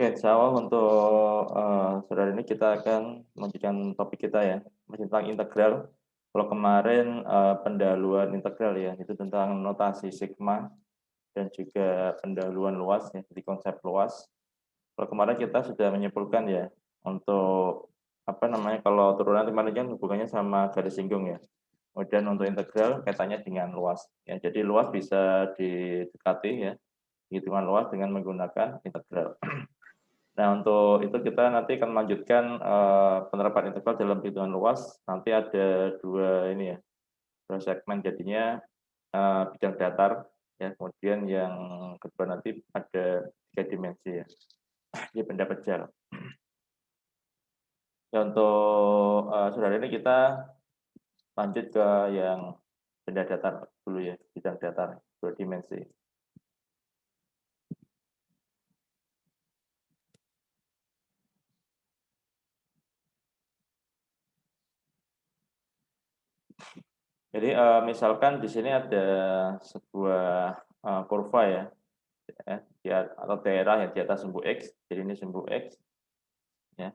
Oke, insya Allah untuk saudara ini kita akan melanjutkan topik kita ya, masih tentang integral. Kalau kemarin pendahuluan integral ya, itu tentang notasi sigma dan juga pendahuluan luas ya, jadi konsep luas. Kalau kemarin kita sudah menyimpulkan ya, untuk apa namanya, kalau turunan kemarin kan hubungannya sama garis singgung ya. Kemudian untuk integral kaitannya dengan luas. Ya, jadi luas bisa didekati ya, hitungan luas dengan menggunakan integral. Nah, untuk itu kita nanti akan melanjutkan penerapan integral dalam hitungan luas. Nanti ada dua ini ya, dua segmen jadinya bidang datar ya, kemudian yang kedua nanti ada 3 dimensi ya, di benda pejal. Ya, untuk saudara ini kita lanjut ke yang benda datar dulu ya, bidang datar 2 dimensi. Jadi misalkan di sini ada sebuah kurva ya, atau daerah yang di atas sumbu X, jadi ini sumbu X, ya,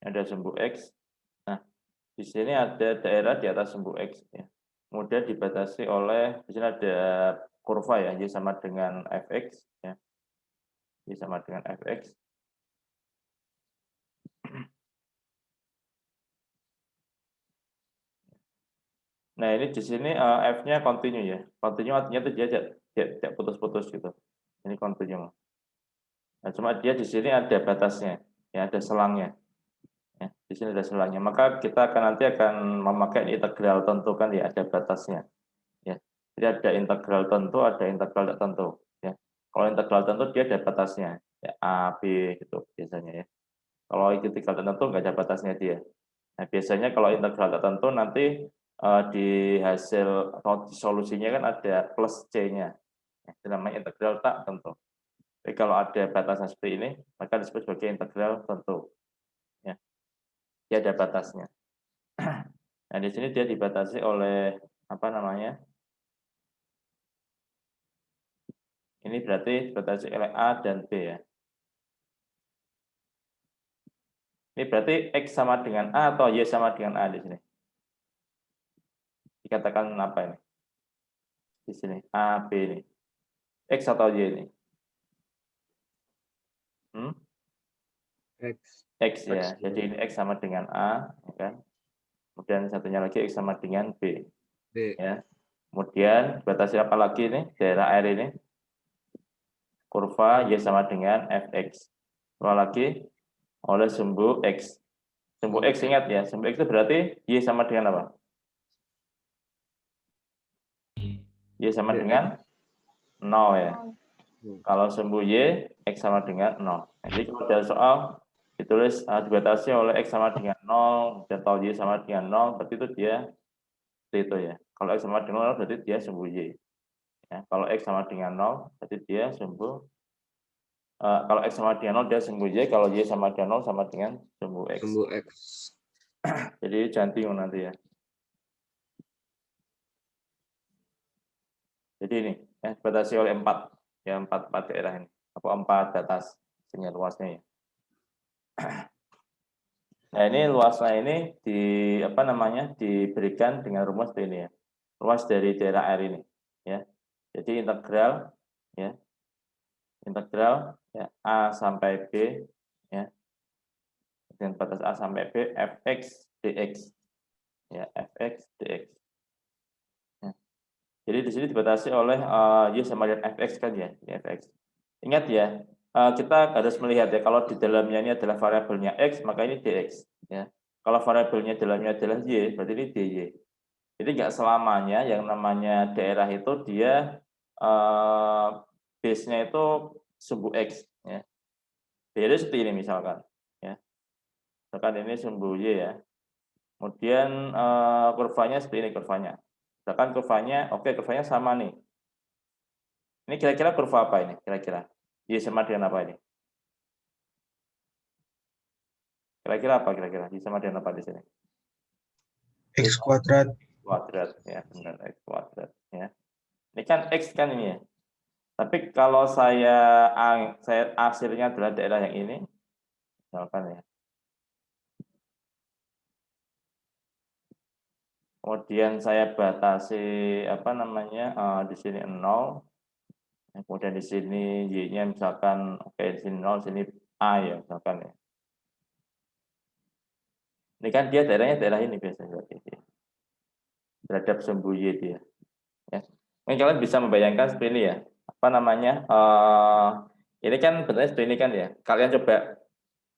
ada sumbu X. Nah, di sini ada daerah di atas sumbu X, ya. Kemudian dibatasi oleh, di sini ada kurva ya, Y sama dengan fx, ya, Y sama dengan fx. Nah, ini di sini f-nya kontinu ya, kontinu artinya itu dia tidak putus-putus gitu. Ini kontinu. Nah, cuma dia di sini ada batasnya, ya, ada selangnya. Ya, di sini ada selangnya. Maka kita nanti akan memakai integral tentu kan ya, ada batasnya. Ya. Jadi ada integral tentu, ada integral tidak tentu. Ya. Kalau integral tentu dia ada batasnya, ya, A, B gitu biasanya ya. Kalau integral tentu nggak ada batasnya dia. Nah, biasanya kalau integral tertentu nanti di hasil atau di solusinya kan ada plus C-nya. Ya, itu namanya integral tak tentu. Jadi kalau ada batasnya seperti ini, maka disebut sebagai integral tentu. Ya, dia ada batasnya. Nah, di sini dia dibatasi oleh apa namanya? Ini berarti dibatasi oleh A dan B ya. Ini berarti X sama dengan A atau Y sama dengan A di sini. Dikatakan apa ini? Di sini A, B ini. X atau Y ini? Hmm? X. X ya. X. Jadi ini X sama dengan A, ya kan? Kemudian satunya lagi X sama dengan B. B. Ya. Kemudian dibatasi apa lagi ini? Daerah R ini. Kurva Y sama dengan Fx. Keluar lagi oleh sumbu X. Sumbu X ingat ya, sumbu X itu berarti Y sama dengan apa? Y sama DX. dengan 0 ya. Kalau sumbu Y, X sama dengan 0. Jadi kalau ada soal ditulis dibatasi oleh X sama dengan 0, dan tahu Y sama dengan 0, berarti itu dia seperti itu ya. Kalau X sama dengan 0, berarti dia sumbu Y. Ya, kalau X sama dengan 0, berarti dia sumbu, kalau X sama dengan 0, dia sumbu Y, kalau Y sama dengan 0, sama dengan sumbu X. Sumbu X. Jadi jangan bingung nanti ya. Jadi ini, ya, dibatasi oleh 4, ya 4 daerah ini, atau 4 batas sinyal luasnya ya. Nah, ini luasnya ini apa namanya, diberikan dengan rumus seperti ini ya. Luas dari daerah R ini ya. Jadi integral ya. Integral ya A sampai B ya. Dengan batas A sampai B fx dx. Ya, fx dx. Ya. Jadi di sini dibatasi oleh y sama dengan fx kan ya, fx. Ingat ya, kita harus melihat ya, kalau di dalamnya ini adalah variabelnya x, maka ini dx ya. Kalau variabelnya dalamnya adalah y, berarti ini dy. Jadi nggak selamanya yang namanya daerah itu dia base-nya itu sumbu x ya. Jadi seperti ini misalkan ya. Misalkan ini sumbu y ya. Kemudian kurvanya seperti ini kurvanya. Misalkan kurvanya, oke, kurvanya sama nih. Ini kira-kira kurva apa ini? Kira-kira y sama dengan apa ini? Kira-kira apa kira-kira? Y sama dengan apa di sini? X kuadrat. Kuadrat ya, benar, x kuadrat ya. Ini kan x kan ini ya. Tapi kalau saya hasilnya adalah daerah yang ini, misalkan ya. Kemudian saya batasi apa namanya di sini 0, kemudian di sini y-nya misalkan oke di sini 0, sini a ya misalkan ya. Ini kan dia daerahnya daerah ini biasanya terhadap sumbu y dia. Ya. Mungkin kalian bisa membayangkan seperti ini ya. Apa namanya? Ini kan bentuknya seperti ini kan ya. Kalian coba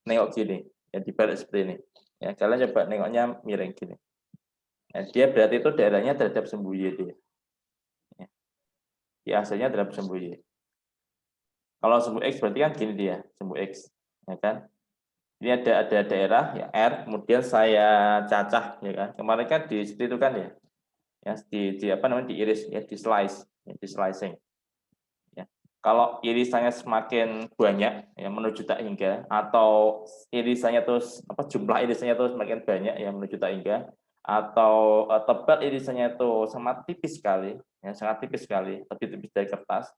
nengok gini, ya dibalik seperti ini. Ya, kalian coba nengoknya miring gini. Nah, dia berarti itu daerahnya terhadap sumbu y dia. Ya. Di hasilnya terhadap sumbu y. Kalau sumbu x berarti kan gini dia, sumbu x, ya kan? Ini ada daerah ya R, kemudian saya cacah ya kan. Kemarin kan di situ itu kan ya. Ya di apa namanya diiris ya, di slice, ya, di slicing. Ya. Kalau irisannya semakin banyak ya menuju tak hingga atau irisannya terus apa jumlah irisannya terus semakin banyak ya menuju tak hingga atau tebal irisannya itu sangat tipis sekali ya sangat tipis sekali lebih tipis dari kertas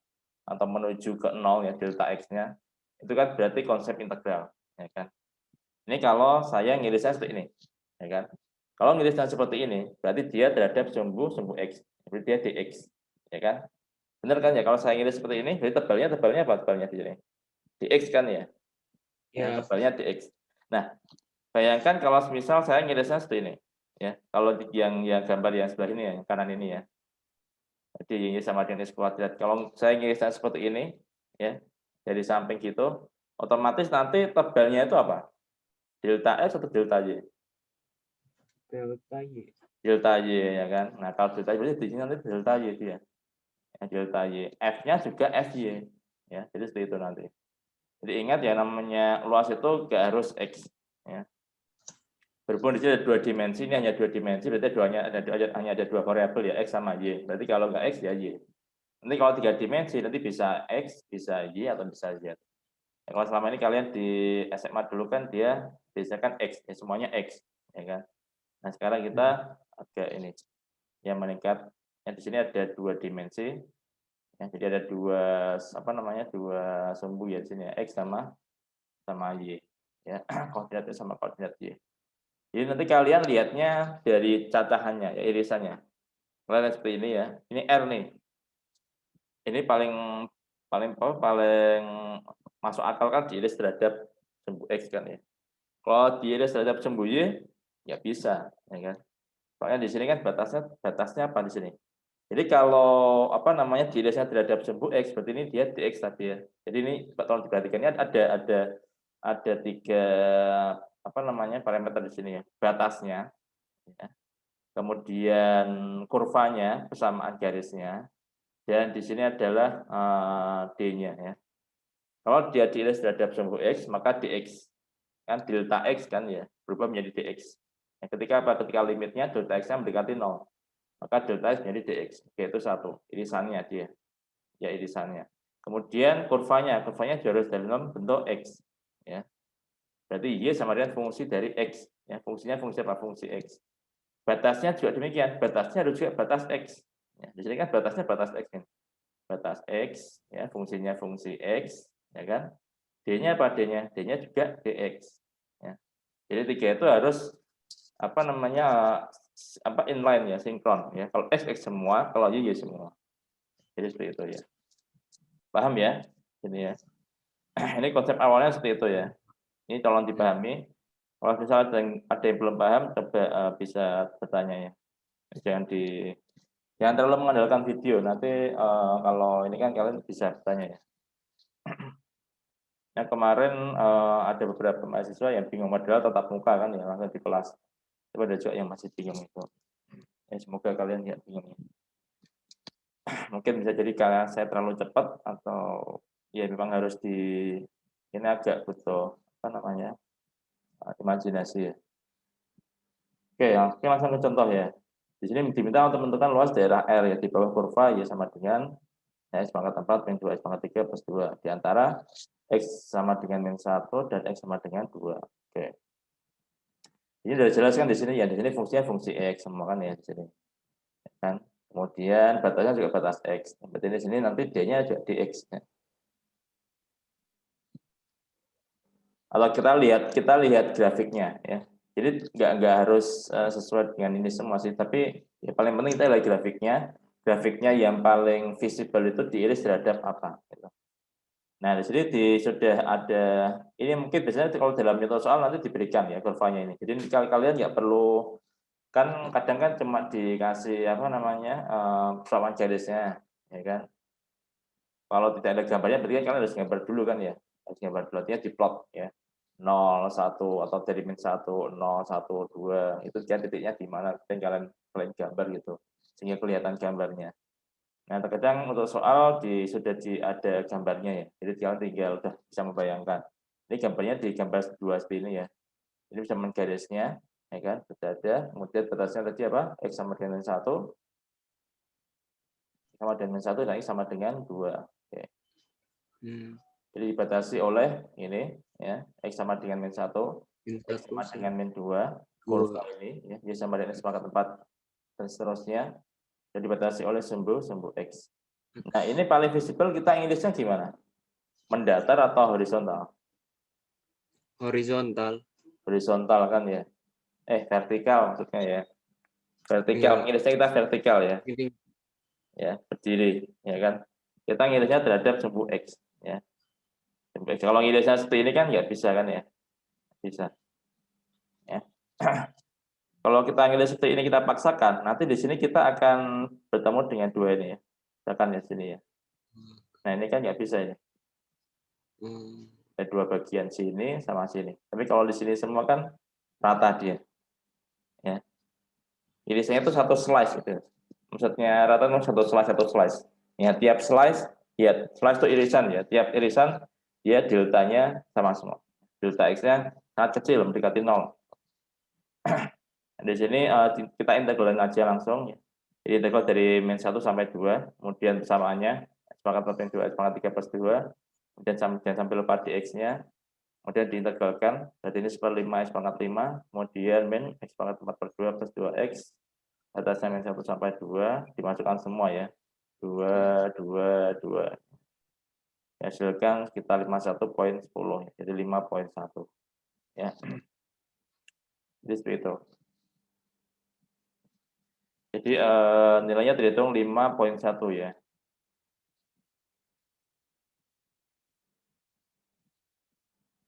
atau menuju ke 0 ya delta x-nya itu kan berarti konsep integral ya kan. Ini kalau saya ngirisnya seperti ini ya kan. Kalau ngirisnya seperti ini berarti dia terhadap sumbu x berarti dia dx ya kan. Benar kan ya kalau saya ngiris seperti ini berarti tebalnya apa tebalnya di sini dx kan ya. Ya, Ya. tebalnya dx. Nah, bayangkan kalau misal saya ngirisnya seperti ini ya. Kalau yang gambar yang sebelah ini ya, yang kanan ini ya. Jadi y sama dengan x kuadrat. Kalau saya ngirisnya seperti ini, ya, dari samping gitu, otomatis nanti tebalnya itu apa? Delta x atau delta y? Delta Y. Delta y ya kan. Nah kalau delta y berarti di sini nanti delta y dia. Ya, delta y. F-nya juga fy. Ya, jadi seperti itu nanti. Jadi ingat ya namanya luas itu nggak harus x. Ya. Berhubung di sini ada 2 dimensi, ini hanya 2 dimensi, berarti hanya ada 2 variabel ya x sama y. Berarti kalau nggak x ya y. Nanti kalau 3 dimensi nanti bisa x, bisa y atau bisa z. Ya, kalau selama ini kalian di SMA dulu kan dia biasanya kan x, ya semuanya x, ya kan. Nah sekarang kita agak ini yang meningkat. Yang di sini ada 2 dimensi, ya, jadi ada 2 apa namanya 2 sumbu ya di sini ya, x sama y, ya koordinatnya sama koordinat y. Jadi nanti kalian lihatnya dari cacahannya, ya irisannya. Kalian lihat seperti ini ya. Ini R nih. Ini paling paling paling masuk akal kan diiris terhadap sumbu x kan ya. Kalau diiris terhadap sumbu y, ya bisa, ya kan. Soalnya di sini kan batasnya apa di sini? Jadi kalau apa namanya diirisnya terhadap sumbu x, berarti ini dia dx tadi ya. Jadi ini tolong diperhatikan ini ada 3 apa namanya parameter di sini ya. Batasnya, ya. Kemudian kurvanya, persamaan garisnya, dan di sini adalah d-nya ya. Kalau dia diiris terhadap sumbu x, maka dx kan delta x kan ya berubah menjadi dx. Nah, ketika apa? Ketika limitnya delta x-nya mendekati 0, maka delta x menjadi dx. Oke, itu satu, irisannya dia. Ya irisannya. Kemudian kurvanya juga harus dalam bentuk x ya. Berarti y sama dengan fungsi dari x ya. Fungsinya fungsi apa? Fungsi x. Batasnya juga demikian, batasnya harus juga batas x. Ya, di sini kan batasnya batas x kan. Batas x ya, fungsinya fungsi x ya kan. D-nya apa D-nya? D-nya juga dx. Ya. Jadi 3 itu harus apa namanya apa inline ya, sinkron ya. Kalau x semua, kalau y semua. Jadi seperti itu ya. Paham ya? Ini ya. Ini konsep awalnya seperti itu ya. Ini tolong dipahami. Kalau misalnya ada yang belum paham, coba bisa bertanya ya. Jangan terlalu mengandalkan video. Nanti kalau ini kan kalian bisa bertanya ya. Yang kemarin ada beberapa mahasiswa yang bingung modal tatap muka kan ya langsung di kelas. Coba ada juga yang masih bingung itu. Ya, semoga kalian nggak bingung ya. Mungkin bisa jadi karena saya terlalu cepat atau ya memang harus ini agak butuh apa namanya imajinasi ya. Oke, langsung ke contoh ya. Di sini diminta untuk menentukan luas daerah R ya di bawah kurva ya sama dengan x pangkat 4 min 2 x pangkat 3 plus 2 di antara x sama dengan min 1 dan x sama dengan 2. Oke. Ini sudah dijelaskan di sini ya. Di sini fungsinya fungsi x semua kan ya di sini. Kan? Kemudian batasnya juga batas X. Berarti di sini nanti D-nya juga di X. Ya. Kalau kita lihat grafiknya ya. Jadi nggak harus sesuai dengan ini semua sih, tapi ya paling penting kita lihat grafiknya. Grafiknya yang paling visible itu diiris terhadap apa. Gitu. Nah di sini sudah ada ini mungkin biasanya kalau dalam contoh soal nanti diberikan ya kurvanya ini. Jadi kalian nggak perlu kan kadang kan cuma dikasih apa namanya persamaan garisnya, ya kan. Kalau tidak ada gambarnya berarti kan kalian harus gambar dulu kan ya. Harus gambar dulu artinya diplot ya. 0, 1 atau dari min 1, 0, 1, 2 itu dia titiknya di mana dan kalian gambar gitu sehingga kelihatan gambarnya. Nah, terkadang untuk soal ada gambarnya ya. Jadi kalian tinggal udah bisa membayangkan. Ini gambarnya di gambar dua seperti ini ya. Ini bisa menggarisnya ya kan sudah ada. Kemudian batasnya tadi apa? X sama dengan 1 sama dengan 1 dan X sama dengan 2. Oke. Jadi dibatasi oleh ini ya, X sama dengan min 1, X sama dengan min 2, kurva ini ya, Y sama dengan X pangkat 4 dan seterusnya. Dan dibatasi oleh sumbu X. Nah, ini paling visible kita Inggrisnya gimana? Mendatar atau horizontal? Horizontal. Horizontal kan ya. Vertikal maksudnya ya. Vertikal, Inggrisnya kita vertikal ya. Ini. Ya, berdiri ya kan. Kita ngirisnya terhadap sumbu X ya. Kalau ngirisnya seperti ini kan nggak bisa kan ya. Bisa. Ya. Kalau kita ngiris seperti ini kita paksakan, nanti di sini kita akan bertemu dengan dua ini ya. Misalkan di sini ya. Nah, ini kan nggak bisa ya. Ada dua bagian sini sama sini. Tapi kalau di sini semua kan rata dia. Ya. Irisannya itu satu slice gitu. Maksudnya rata itu satu slice. Ya, tiap slice itu irisan ya. Tiap irisan dia deltanya sama semua. Delta X-nya sangat kecil, mendekati 0. Di sini kita integralin aja langsung. Jadi integral dari min 1 sampai 2, kemudian persamaannya X pangkat 1 2, X pangkat 3 plus 2, kemudian sampai lupa di X-nya, kemudian diintegralkan, berarti ini 1/5 X pangkat 5, kemudian min X pangkat 4 per 2 plus 2X, batasnya min 1 sampai 2, dimasukkan semua ya, 2, 2, 2. Hasilkan sekitar 51,10, jadi 5,1. Ya. Jadi seperti itu. Jadi nilainya terhitung 5,1 ya.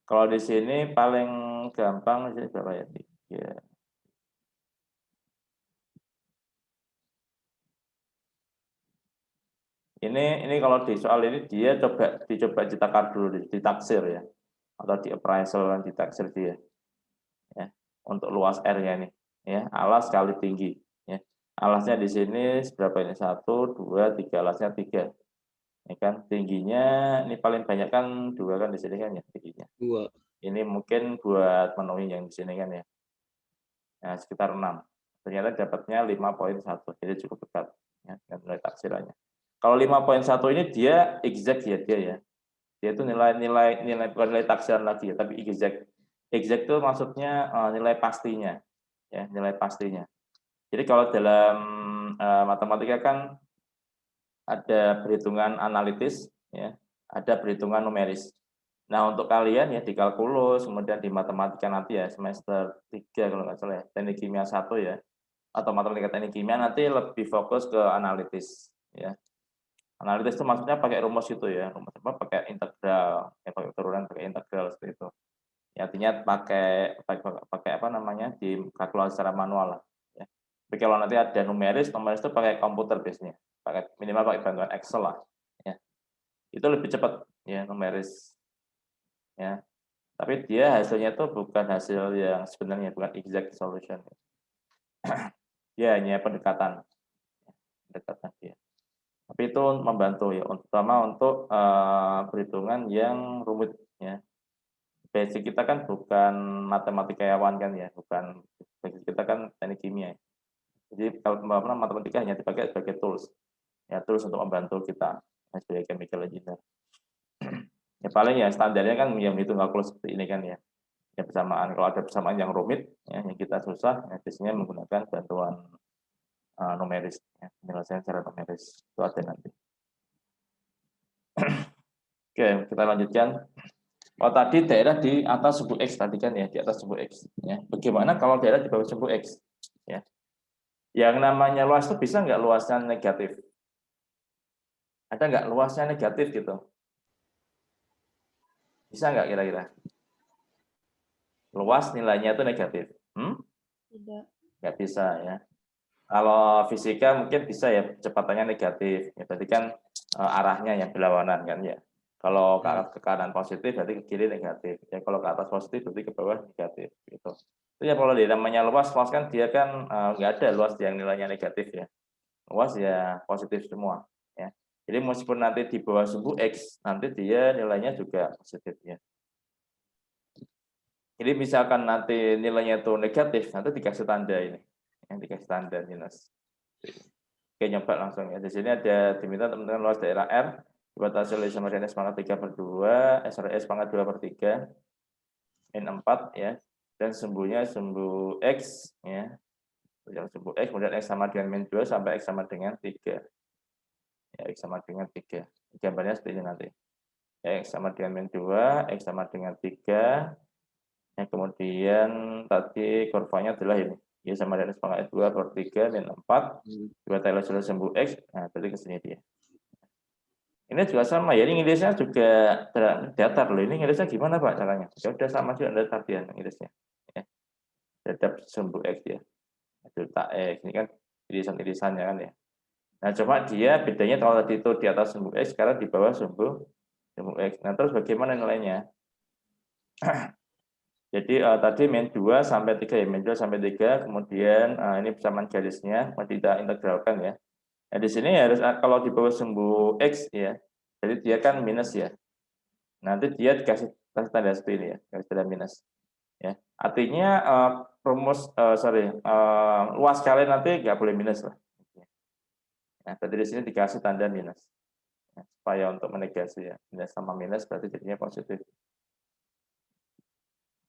Kalau di sini paling gampang sih berapa ya? 3. Ini kalau di soal ini dia dicoba ditakar dulu, ditaksir ya. Atau di appraisal dan ditaksir dia. Ya, untuk luas R-nya ini ya, alas kali tinggi ya. Alasnya di sini seberapa ini? 1, 2, 3, alasnya 3. Ya kan, tingginya ini paling banyak kan 2 kan di sini kan ya tingginya. 2. Ini mungkin buat memenuhi yang di sini kan ya. Nah, sekitar 6. Ternyata dapatnya 5,1. Jadi cukup dekat ya dengan nilai taksirannya. Kalau 5,1 ini dia exact ya dia ya. Dia itu nilai bukan nilai taksiran lagi ya, tapi exact. Exact itu maksudnya nilai pastinya ya, nilai pastinya. Jadi kalau dalam matematika kan ada perhitungan analitis ya, ada perhitungan numeris. Nah, untuk kalian ya di kalkulus, kemudian di matematika nanti ya semester 3 kalau nggak salah ya, teknik kimia 1 ya, atau matematika teknik kimia nanti lebih fokus ke analitis ya. Analitis itu maksudnya pakai rumus itu ya, rumus apa? Pakai integral, ya pakai turunan pakai integral seperti itu. Ya, artinya pakai apa namanya di kalkulasi secara manual lah. Ya. Tapi kalau nanti ada numeris itu pakai komputer biasanya, minimal pakai bantuan Excel lah. Ya. Itu lebih cepat ya numeris. Ya. Tapi dia hasilnya itu bukan hasil yang sebenarnya, bukan exact solution. Dia hanya pendekatan dia. Tapi itu membantu ya, terutama untuk perhitungan yang rumit ya. Basic kita kan bukan matematikawan kan ya, bukan basic kita kan teknik kimia. Jadi kalau matematika hanya dipakai sebagai tools, ya tools untuk membantu kita sebagai chemical engineer. Ya paling ya standarnya kan yang hitung kalkulus seperti ini kan ya. Ya persamaan, kalau ada persamaan yang rumit ya, yang kita susah, ya biasanya menggunakan bantuan numeris, ya. Penyelesaian secara numeris itu ada nanti. Oke, kita lanjutkan. Oh, tadi daerah di atas sumbu X tadi kan ya, di atas sumbu X. Ya. Bagaimana kalau daerah di bawah sumbu X? Ya. Yang namanya luas itu bisa nggak luasnya negatif? Ada nggak luasnya negatif gitu? Bisa nggak kira-kira? Luas nilainya itu negatif? Tidak. Nggak bisa ya. Kalau fisika mungkin bisa ya, kecepatannya negatif. Ya, berarti kan arahnya yang berlawanan kan ya. Kalau ke kanan positif berarti ke kiri negatif. Ya kalau ke atas positif berarti ke bawah negatif gitu. Itu ya kalau dia namanya luas kan dia kan nggak ada luas yang nilainya negatif ya. Luas ya positif semua ya. Jadi meskipun nanti di bawah sumbu X, nanti dia nilainya juga positif ya. Jadi misalkan nanti nilainya itu negatif, nanti dikasih tanda ini. Yang dikasih tanda minus. Oke, nyoba langsung ya. Di sini ada diminta teman-teman luas daerah R dibatasi oleh sama dengan S pangkat 3/2, S pangkat 2/3, min 4 ya. Dan sumbunya sumbu X ya. Yang sumbu X, kemudian X sama dengan min 2 sampai X sama dengan 3. Ya, X sama dengan 3. Gambarnya seperti ini nanti. Ya, X sama dengan min 2, X sama dengan 3. Ya, kemudian tadi kurvanya adalah ini. Y sama dengan S pangkat 2/3 min 4. Dua Taylor sudah sumbu X. Nah, berarti ke sini dia. Ini juga sama ya, ini Inggrisnya juga datar loh. Ini Inggrisnya gimana Pak caranya? Ya udah sama juga datar dia Inggrisnya. Ya. Terhadap sumbu X ya. Delta X ini kan irisan-irisannya kan ya. Nah, cuma dia bedanya kalau tadi itu di atas sumbu X, sekarang di bawah sumbu X. Nah, terus bagaimana nilainya? Jadi tadi min 2 sampai 3 ya, min 2 sampai 3, kemudian ini persamaan garisnya, tidak integralkan ya. Nah, di sini harus kalau di bawah sumbu X ya, jadi dia kan minus ya. Nanti dia dikasih tanda seperti ini ya, garis tanda minus. Ya, artinya luas kalian nanti nggak boleh minus lah. Nah, berarti di sini dikasih tanda minus. Ya, supaya untuk menegasi ya, minus sama minus berarti jadinya positif.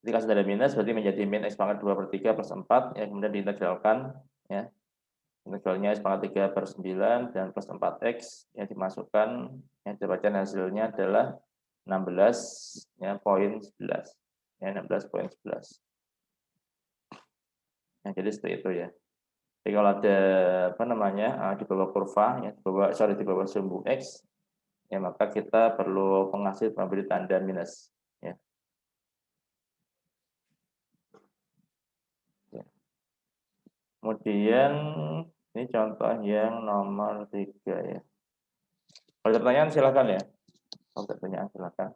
Dikasih tanda minus berarti menjadi min X pangkat 2/3 plus 4, ya, kemudian diintegralkan ya. Integralnya X pangkat 3/9 dan plus 4X yang dimasukkan, yang dapatkan hasilnya adalah 16 ya, poin 11 ya, 16,11. Nah, jadi seperti itu ya. Jadi kalau ada apa namanya di bawah kurva ya, di bawah sumbu X ya, maka kita perlu penghasil memberi tanda minus ya. Kemudian ini contoh yang nomor 3 ya. Kalau ada pertanyaan silakan ya. Kalau ada pertanyaan silakan.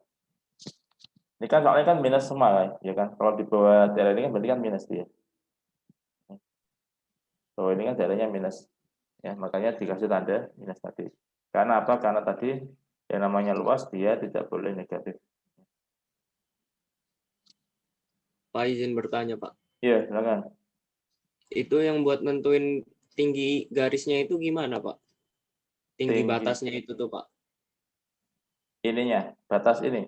Ini kan soalnya kan minus semua kan, ya kan. Kalau di bawah daerah ini kan berarti kan minus dia. So ini kan daerahnya minus. Ya, makanya dikasih tanda minus tadi. Karena apa? Karena tadi yang namanya luas dia tidak boleh negatif. Pak, izin bertanya, Pak. Iya, silakan. Itu yang buat nentuin tinggi garisnya itu gimana, Pak? Tinggi batasnya itu tuh, Pak. Ininya, batas ini.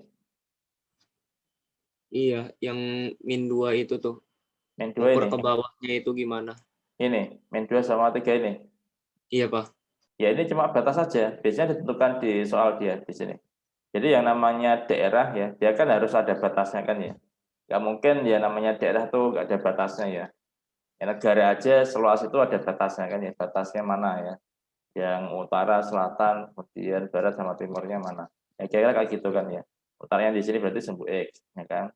Iya, yang min 2 itu tuh. Min 2 Ukur ini. ke bawahnya itu gimana? Ini, min 2 sama 3 ini. Iya, Pak. Ya, ini cuma batas saja. Biasanya ditentukan di soal dia di sini. Jadi yang namanya daerah ya, dia kan harus ada batasnya kan ya. Nggak mungkin ya namanya daerah tuh nggak ada batasnya ya. Ya, negara aja seluas itu ada batasnya kan ya. Batasnya mana ya? Yang utara, selatan, kemudian barat sama timurnya mana? Ya kira-kira kayak gitu kan ya. Utaranya di sini berarti sumbu X, ya kan?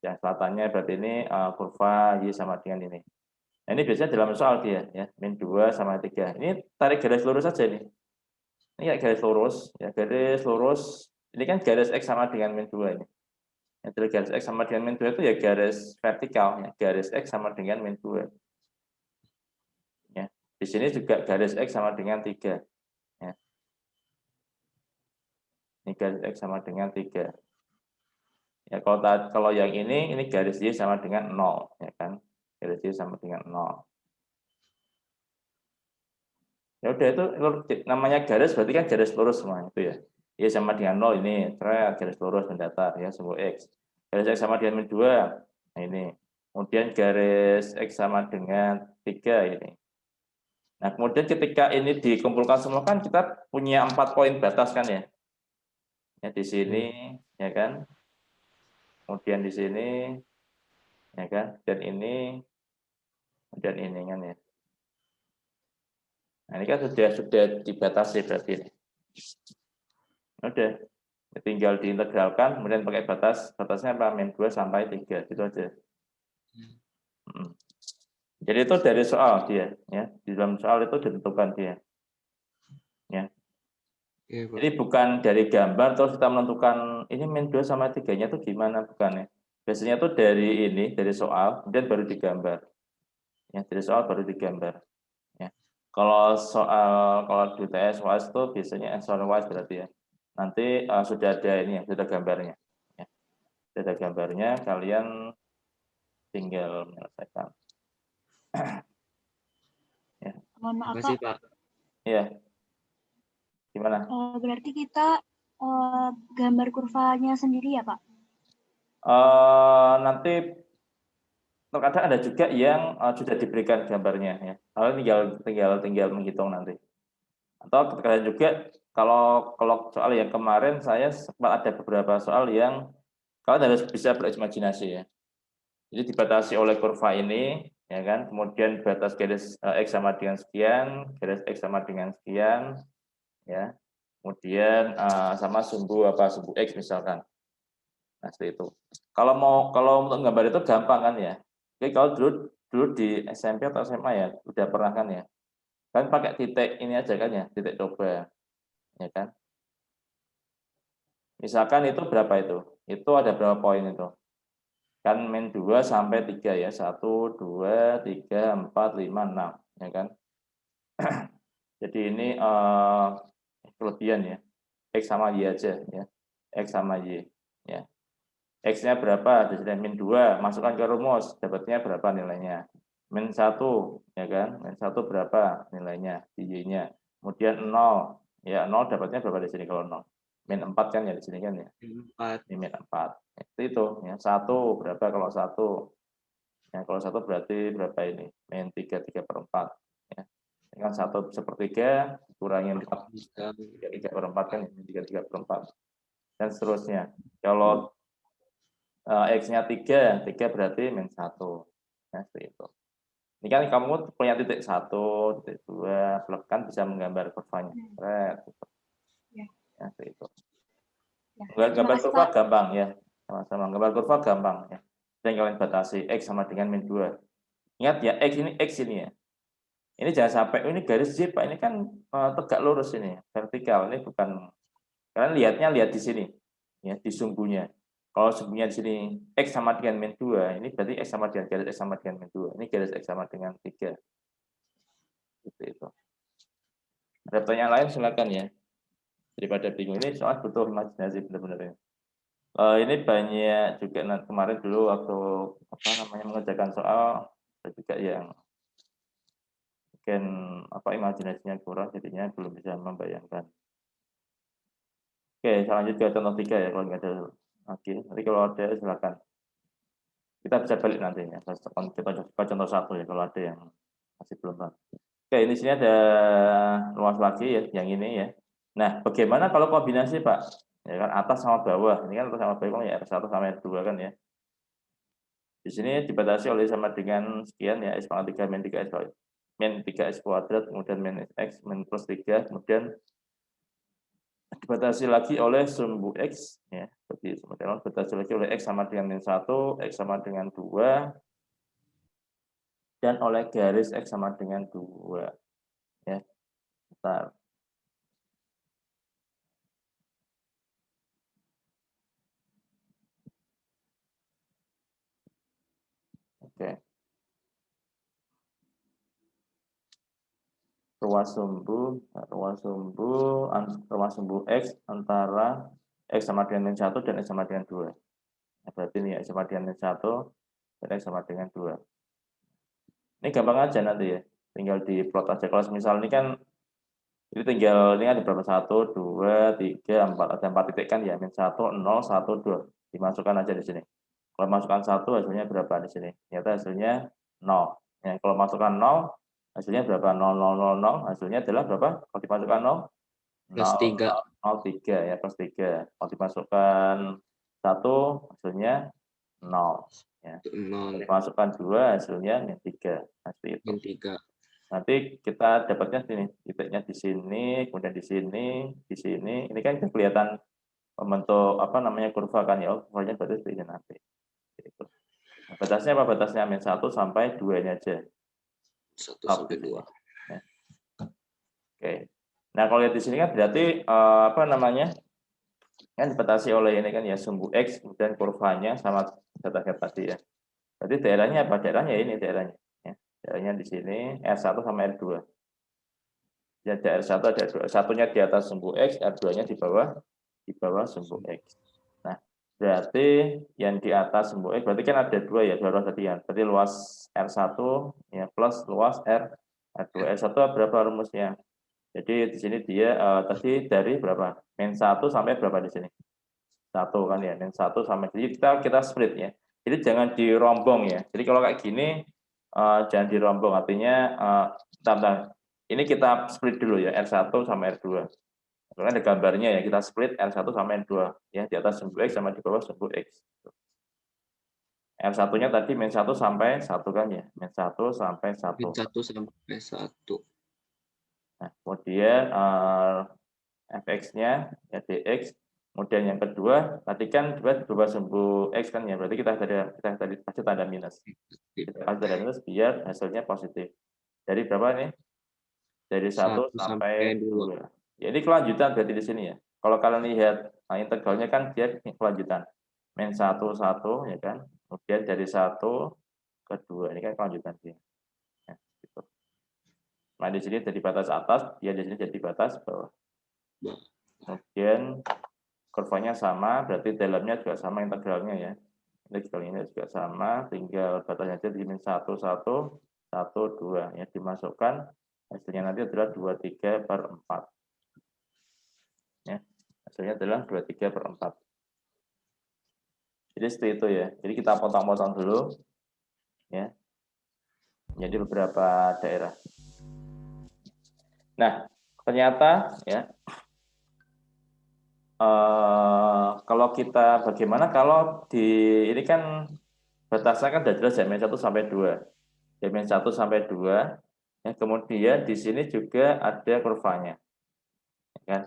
Yang selatannya berarti ini kurva Y sama dengan ini. Nah, ini biasanya dalam soal dia ya, min 2 sama 3. Ini tarik garis lurus saja nih. Ini kayak garis lurus, ya garis lurus. Ini kan garis X sama dengan min 2 ini. Yang dari garis X sama dengan min 2 itu ya garis vertikal, ya. Garis X sama dengan min 2. Ya. Di sini juga garis X sama dengan 3. Ya. Ini garis X sama dengan 3. Ya, kalau yang ini garis Y sama dengan 0, ya kan? Garis Y sama dengan 0. Ya udah itu namanya garis berarti kan garis lurus semua itu ya. Y sama dengan 0 ini, garis lurus mendatar ya, sumbu X. Garis X sama dengan min 2. Nah ini. Kemudian garis X sama dengan 3 ini. Nah, kemudian ketika ini dikumpulkan semua kan kita punya 4 poin batas kan ya. Ya di sini ya kan. Kemudian di sini ya kan, dan ini kan ya. Nah, ini kan sudah dibatasi berarti ini. Udah, tinggal diintegralkan, kemudian pakai batasnya apa? Min 2 sampai 3, gitu aja. Jadi itu dari soal dia, ya. Di dalam soal itu ditentukan dia. Ya. Iya, Pak. Jadi bukan dari gambar terus kita menentukan ini min 2 sama 3-nya itu gimana, bukan ya. Biasanya itu dari soal, kemudian baru digambar. Ya, dari soal baru digambar. Ya. Kalau di UTS UAS itu biasanya answer wise berarti ya. Nanti sudah ada ini ya, sudah gambarnya. Ya. Sudah ada gambarnya, kalian tinggal menyelesaikan. Ya. Mohon Terima maaf kasih, Pak, Pak. Iya. Gimana? berarti kita gambar kurvanya sendiri ya Pak? Nanti terkadang ada juga yang sudah diberikan gambarnya ya. Kalian tinggal menghitung nanti. Atau terkadang juga kalau soal yang kemarin saya sempat ada beberapa soal yang kalian harus bisa berimajinasi ya. Jadi dibatasi oleh kurva ini, ya kan. Kemudian batas garis x sama dengan sekian, garis x sama dengan sekian, ya. Kemudian sama sumbu x misalkan. Nah, seperti itu. Kalau untuk gambar itu gampang kan ya. Oke, kalau dulu di SMP atau SMA ya, udah pernah kan ya. Kan pakai titik ini aja kan ya, titik coba, ya kan. Misalkan itu berapa itu? Itu ada berapa poin itu? Kan min 2 sampai 3 ya. 1, 2, 3, 4, 5, 6. Ya kan? Jadi ini kelebihan ya. X sama Y aja ya. X sama Y. Ya. X-nya berapa? Di sini min 2. Masukkan ke rumus. Dapatnya berapa nilainya? Min 1. Ya kan? Min 1 berapa nilainya? Di Y-nya. Kemudian 0. Ya 0 dapatnya berapa di sini kalau 0? Min 4 kan ya di sini kan ya. 4. Min 4. Itu ya. 1 berapa kalau 1? Ya, kalau 1 berarti berapa ini? Min 3 3/4. Ya. Dengan 1/3 kurangi 4, 3 3/4 kan, 3 3/4. Dan seterusnya. Kalau X-nya 3 berarti min 1. Ya, seperti itu. Ini kan kamu punya titik 1, titik 2, kan bisa menggambar kurvanya. Ya. Ya, seperti itu. Ya, Gambar kasih, kurva Pak. gampang ya. Sama-sama. Gambar kurva gampang ya. Dan kalian batasi X sama dengan min 2. Ingat ya, X ini ya. Ini jangan sampai ini garis Z Pak, ini kan tegak lurus ini, vertikal. Ini bukan, kalian lihat di sini, ya di sumbunya. Kalau sumbunya di sini X sama dengan min 2, ini berarti X sama dengan garis X sama dengan min 2. Ini garis X sama dengan 3. Gitu itu. Ada pertanyaan lain silakan ya. Daripada bingung ini soal butuh imajinasi benar-benar ya. Ini banyak juga kemarin dulu waktu mengerjakan soal, ada juga yang mungkin imajinasinya kurang, jadinya belum bisa membayangkan. Oke, saya lanjut ke contoh 3 ya, kalau nggak ada lagi. Nanti kalau ada silakan. Kita bisa balik nantinya. Kita coba contoh 1 ya, kalau ada yang masih belum paham. Oke, ini sini ada luas lagi ya, yang ini ya. Nah, bagaimana kalau kombinasi Pak? Ya kan atas sama bawah. Ini kan atas sama bawah ya R1 sama R2 kan ya. Di sini dibatasi oleh sama dengan sekian ya, X pangkat 3 min 3X min 3X kuadrat, kemudian min X min plus 3, kemudian dibatasi lagi oleh sumbu X ya, seperti dibatasi lagi oleh X sama dengan min 1, X sama dengan 2, dan oleh garis X sama dengan 2 ya. Bentar. Oke. Ruas sumbu X antara X sama dengan min 1 dan X sama dengan 2. Nah, berarti ini X sama dengan min 1 dan X sama dengan 2. Ini gampang aja nanti ya, tinggal di plot aja. Kalau misal ini kan, ini ada berapa? 1, 2, 3, 4, ada 4 titik kan ya, min 1, 0, 1, 2. Dimasukkan aja di sini. Kalau masukkan 1 hasilnya berapa di sini? Ternyata hasilnya 0. Ya, kalau masukkan 0, hasilnya berapa? 0000, hasilnya adalah berapa? Kalau dimasukkan 0, Plus 3. 03 ya, plus 3. Kalau dimasukkan 1, hasilnya 0. Ya. Kalau 0. dimasukkan 2, hasilnya -3. Nah, seperti itu. Min 3. Nanti kita dapatnya sini, titiknya di sini, kemudian di sini, di sini. Ini kan kelihatan membentuk apa namanya kurva kan ya, kurvanya berarti seperti ini nanti. Gitu. Nah, batasnya apa? Batasnya -1 sampai 2 ini aja. 1 Top sampai di sini. 2. Ya. Oke. Nah, kalau lihat di sini kan berarti apa namanya? Kan dibatasi oleh ini kan ya sumbu X, kemudian kurvanya sama data tadi ya. Berarti daerahnya apa? Daerahnya ini daerahnya. Ya. Daerahnya di sini R1 sama R2. Ya, ada R1 ada R2. Satunya di atas sumbu X, R2-nya di bawah sumbu X. Nah, berarti yang di atas sumbu X berarti kan ada 2 ya, 2 ruas tadi ya. Berarti luas R1 ya plus luas R2. R1 berapa rumusnya? Jadi di sini dia tadi dari berapa? -1 sampai berapa di sini? 1 kan ya, -1 sampai, jadi kita split ya. Jadi jangan dirombong ya. Jadi kalau kayak gini jangan dirombong, artinya bentar. Ini kita split dulu ya, R1 sama R2. Karena ada gambarnya ya, kita split R1 sama R2 ya, di atas sumbu X sama di bawah sumbu X. R1-nya tadi -1 sampai 1 kan ya, -1 sampai 1. Min 1 sampai 1. Nah, kemudian fx-nya ya dx. Kemudian yang kedua, tadi kan di bawah sumbu X kan ya, berarti kita tadi kasih tanda minus. Kita kasih tanda minus biar hasilnya positif. Dari berapa nih? Dari 1 sampai 2. Ya, ini kelanjutan berarti di sini ya. Kalau kalian lihat integralnya kan dia kelanjutan. -1, 1 ya kan. Kemudian dari 1 ke 2. Ini kan kelanjutan dia. Ya, gitu. Nah, di sini jadi batas atas, dia di sini jadi batas bawah. Kemudian kurvanya sama, berarti dalamnya juga sama integralnya ya. Integralnya juga sama, tinggal batasnya aja di -1, 1, 1, 2 ya, dimasukkan, hasilnya nanti adalah 23/4 ya, hasilnya adalah 23/4. Jadi seperti itu ya. Jadi kita potong-potong dulu ya, jadi beberapa daerah. Nah, ternyata ya kalau kita bagaimana kalau di ini kan batasnya kan sudah jelas ya, -1 sampai 2. Ya, -1 sampai 2. Ya, kemudian di sini juga ada kurvanya. Ya kan?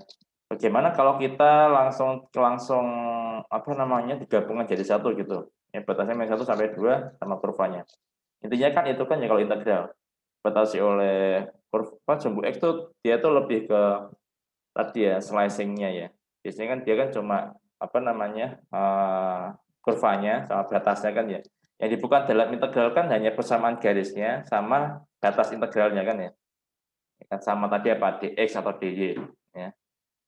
Bagaimana kalau kita langsung apa namanya digabungkan jadi satu gitu. Ya, batasnya -1 sampai 2 sama kurvanya. Intinya kan itu kan ya kalau integral. Batasi oleh kurva sumbu X tuh dia tuh lebih ke tadi ya slicing-nya ya. Biasanya kan dia kan cuma apa namanya kurvanya sama batasnya kan ya. Yang dibuka dalam integral kan hanya persamaan garisnya sama batas integralnya kan ya. Kan sama tadi apa dx atau dy ya.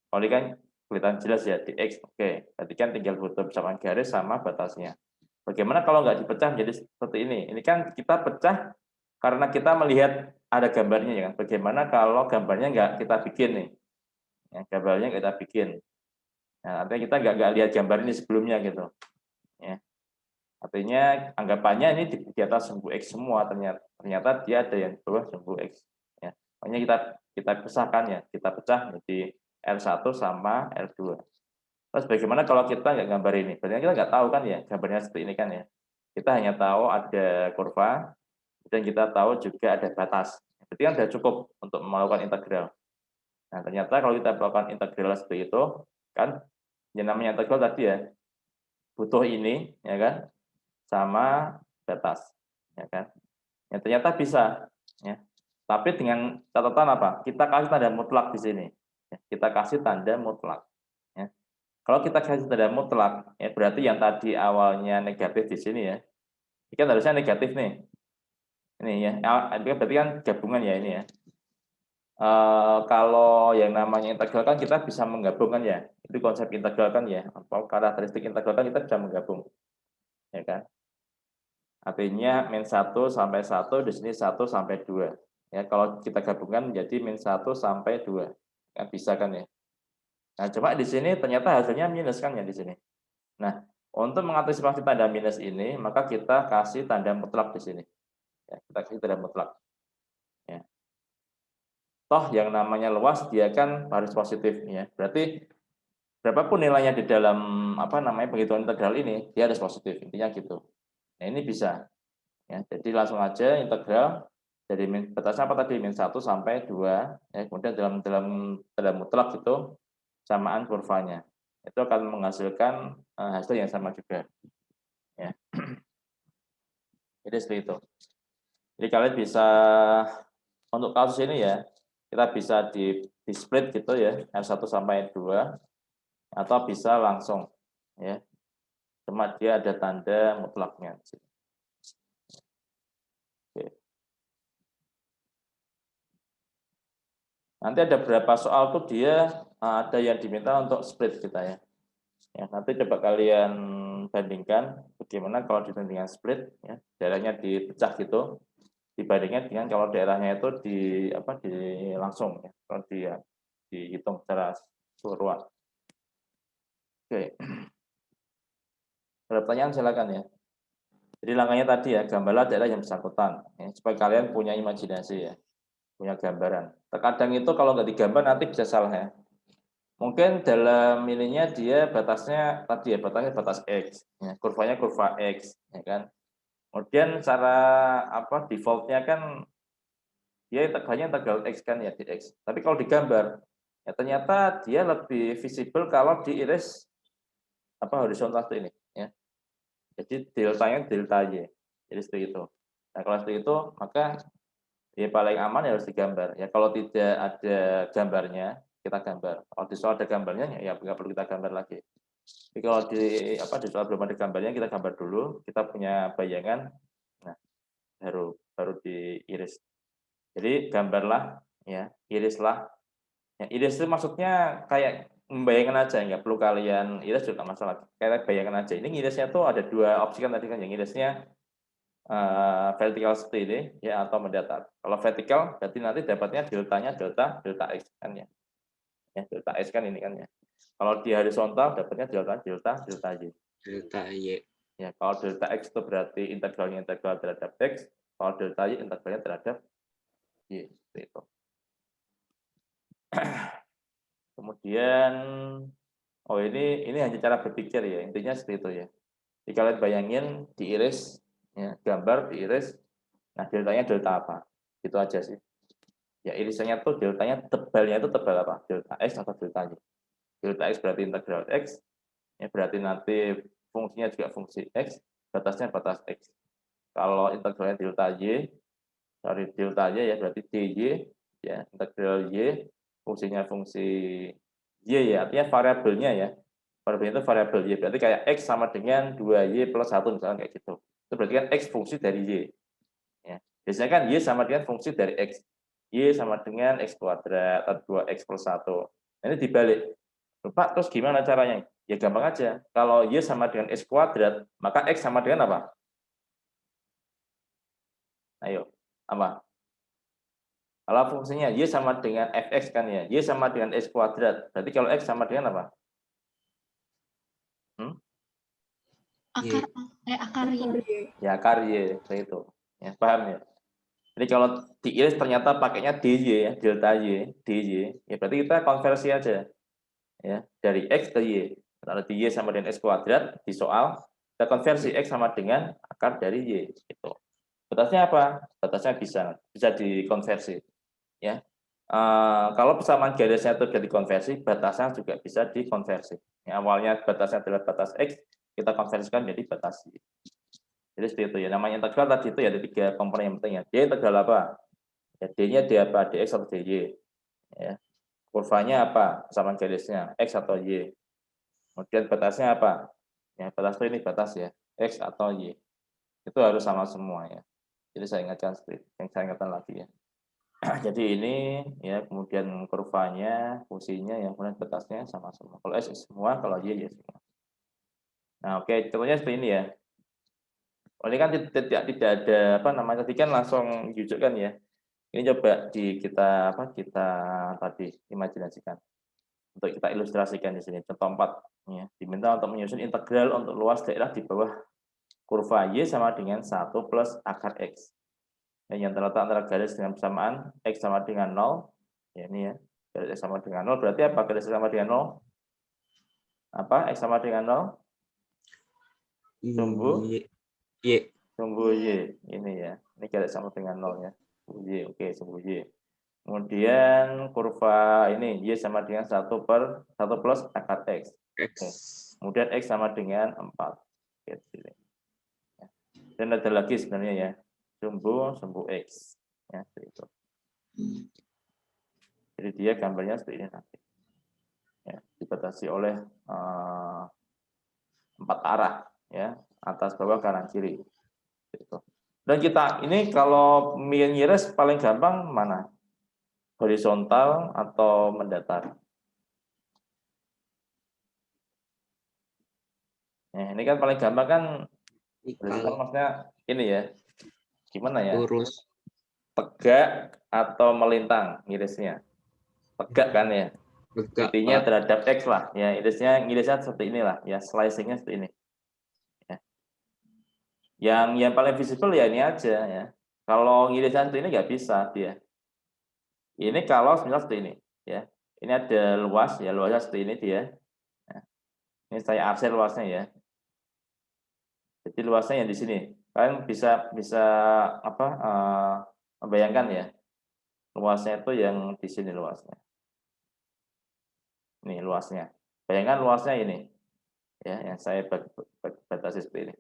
Kalau ini kan kelihatan jelas ya dx. Oke, berarti kan tinggal butuh persamaan garis sama batasnya. Bagaimana kalau nggak dipecah menjadi seperti ini? Ini kan kita pecah karena kita melihat ada gambarnya ya kan. Bagaimana kalau gambarnya nggak kita bikin nih? Ya, gambarnya kita bikin. Nah, artinya kita nggak lihat gambar ini sebelumnya gitu. Ya. Artinya anggapannya ini di atas sumbu X semua, ternyata dia ada yang di bawah sumbu X. Ya. Makanya kita pisahkan ya, kita pecah menjadi R1 sama R2. Terus bagaimana kalau kita nggak gambar ini? Berarti kita nggak tahu kan ya gambarnya seperti ini kan ya. Kita hanya tahu ada kurva, dan kita tahu juga ada batas. Berarti kan sudah cukup untuk melakukan integral. Nah, ternyata kalau kita melakukan integral seperti itu, kan yang namanya integral tadi ya, butuh ini, ya kan, sama batas, ya kan. Ya, ternyata bisa, ya. Tapi dengan catatan apa? Kita kasih tanda mutlak di sini. Ya, kita kasih tanda mutlak. Ya. Kalau kita kasih tanda mutlak, ya berarti yang tadi awalnya negatif di sini ya, ini kan harusnya negatif nih. Ini ya, berarti kan gabungan ya ini ya. Kalau yang namanya integral kan kita bisa menggabungkan ya, itu konsep integral kan ya, atau karakteristik integral kan kita bisa menggabung, ya kan. Artinya -1 sampai 1, di sini 1 sampai 2. Ya, kalau kita gabungkan menjadi -1 sampai 2. Kan bisa kan ya. Nah, cuma di sini ternyata hasilnya minus kan ya di sini. Nah, untuk mengantisipasi tanda minus ini, maka kita kasih tanda mutlak di sini. Ya, kita kasih tanda mutlak. Ya. toh yang namanya luas dia kan harus positif ya. Berarti berapapun nilainya di dalam penghitungan integral ini dia harus positif, intinya gitu. Nah, ini bisa ya. Jadi langsung aja integral dari batasnya apa tadi? -1 sampai 2 ya. Kemudian dalam mutlak itu samaan kurvanya. Itu akan menghasilkan hasil yang sama juga ya. Jadi seperti itu. Jadi kalian bisa untuk kasus ini ya, kita bisa di split gitu ya, R1 sampai 2 atau bisa langsung ya. Cuma dia ada tanda mutlaknya. Oke. Nanti ada beberapa soal tuh dia ada yang diminta untuk split kita ya. Ya, nanti coba kalian bandingkan bagaimana kalau dibandingkan split ya, daerahnya dipecah gitu dibandingkan dengan kalau daerahnya itu di langsung ya, kalau dihitung secara keseluruhan. Oke. Ada pertanyaan silakan ya. Jadi langkahnya tadi ya, gambarlah daerah yang bersangkutan ya, supaya kalian punya imajinasi ya, punya gambaran. Terkadang itu kalau nggak digambar nanti bisa salah ya. Mungkin dalam ininya dia batasnya tadi ya, batas X, ya, kurvanya kurva X, ya kan. Kemudian cara defaultnya kan dia integralnya integral X kan ya, di X. Tapi kalau digambar, ya ternyata dia lebih visible kalau diiris horizontal ini, ya. Jadi deltanya delta Y. Jadi seperti itu. Nah kalau seperti itu, maka ya paling aman ya harus digambar. Ya kalau tidak ada gambarnya, kita gambar. Kalau di soal ada gambarnya, ya nggak perlu kita gambar lagi. Tapi kalau di soal belum ada gambarnya, kita gambar dulu. Kita punya bayangan, nah baru diiris. Jadi gambarlah, ya irislah. Ya, iris itu maksudnya kayak membayangkan aja, nggak perlu kalian iris juga masalah. Kayak bayangkan aja. Ini irisnya tuh ada dua opsi kan tadi kan, yang irisnya vertikal seperti ini ya atau mendatar. Kalau vertikal berarti nanti dapatnya deltanya delta X kan ya. Ya delta X kan ini kan ya. Kalau di horizontal dapatnya delta Y. Delta Y. Ya, kalau delta X itu berarti integralnya integral terhadap X, kalau delta Y integralnya terhadap Y. Seperti itu. Kemudian ini hanya cara berpikir ya, intinya seperti itu ya. Jadi kalian bayangin diiris ya, gambar diiris. Nah, deltanya delta apa? Itu aja sih. Ya irisannya tuh deltanya tebalnya itu tebal apa? Delta X atau delta Y. Delta X berarti integral X, ya berarti nanti fungsinya juga fungsi X, batasnya batas X. Kalau integralnya delta Y, dari delta Y ya berarti dy, ya integral Y, fungsinya fungsi Y ya, artinya variabelnya ya. Variabelnya itu variabel Y, berarti kayak X sama dengan 2Y plus 1 misalnya kayak gitu. Itu berarti kan X fungsi dari Y. Ya. Biasanya kan Y sama dengan fungsi dari X. Y sama dengan X kuadrat atau 2X plus 1. Nah, ini dibalik. Pak, terus gimana caranya? Ya gampang aja. Kalau Y sama dengan X kuadrat, maka X sama dengan apa? Ayo, apa? Kalau fungsinya Y sama dengan Fx kan ya. Y sama dengan X kuadrat. Berarti kalau X sama dengan apa? Akar Y. Ya, akar Y. Seperti itu. Ya, paham ya? Jadi kalau diiris ternyata pakainya dy ya, delta Y, dy. Ya berarti kita konversi aja. Ya, dari X ke Y. Kalau di Y sama dengan X kuadrat, di soal, kita konversi X sama dengan akar dari Y. Gitu. Batasnya apa? Batasnya bisa dikonversi. Ya. Kalau persamaan garisnya itu sudah dikonversi, batasnya juga bisa dikonversi. Ya, awalnya batasnya adalah batas X, kita konversikan menjadi batas Y. Jadi seperti itu ya. Namanya integral tadi itu ya ada 3 komponen yang penting ya. Dia integral apa? Ya, D-nya D apa? Dx atau dy. Ya. Kurvanya apa? Persamaan garisnya X atau Y. Kemudian batasnya apa? Ya, batas itu ini batas ya, X atau Y. Itu harus sama semua ya. Jadi saya ingatkan lagi ya. Jadi ini ya, kemudian kurvanya, fungsinya, yang kemudian batasnya sama semua. Kalau S semua, kalau Y ya semua. Nah, oke, contohnya seperti ini ya. Ini kan tidak ada tadi kan langsung tunjukkan ya. Ini coba kita tadi imajinasikan. Untuk kita ilustrasikan di sini contoh 4 ya. Diminta untuk menyusun integral untuk luas daerah di bawah kurva Y sama dengan 1 plus akar X. Yang terletak antara garis dengan persamaan X sama dengan 0 Ya, ini ya. Garis X sama dengan 0 berarti apa? Garis X sama dengan 0? Apa? X sama dengan 0? Sumbu? Y. Sumbu Y. Ini ya. Ini garis sama dengan 0 ya. Sumbu Y. Oke, sumbu Y. Kemudian kurva ini Y sama dengan 1 plus akar X. X. Oke. Kemudian X sama dengan 4. Oke, sini. Dan ada lagi sebenarnya ya. Sumbu X. Ya, seperti itu. Jadi dia gambarnya seperti ini nanti. Ya, dibatasi oleh 4 arah ya, atas bawah kanan kiri. Gitu. Dan kita ini kalau ngiris paling gampang mana? Horizontal atau mendatar? Nah, ini kan paling gampang kan horizontal, maksudnya ini ya. Gimana ya? Lurus. Tegak atau melintang ngirisnya? Tegak kan ya? Tegak, Intinya Pak. terhadap X lah ya, ngirisnya seperti inilah ya, slicingnya seperti ini. Yang paling visible ya ini aja ya. Kalau ngirisan seperti ini nggak bisa dia. Ini kalau misalnya seperti ini ya. Ini ada luas ya, luasnya seperti ini dia. Nah, ini saya arsen luasnya ya. Jadi luasnya yang di sini. Kalian bisa apa membayangkan ya. Luasnya itu yang di sini luasnya. Ini luasnya. Bayangkan luasnya ini. Ya, yang saya batasi seperti ini.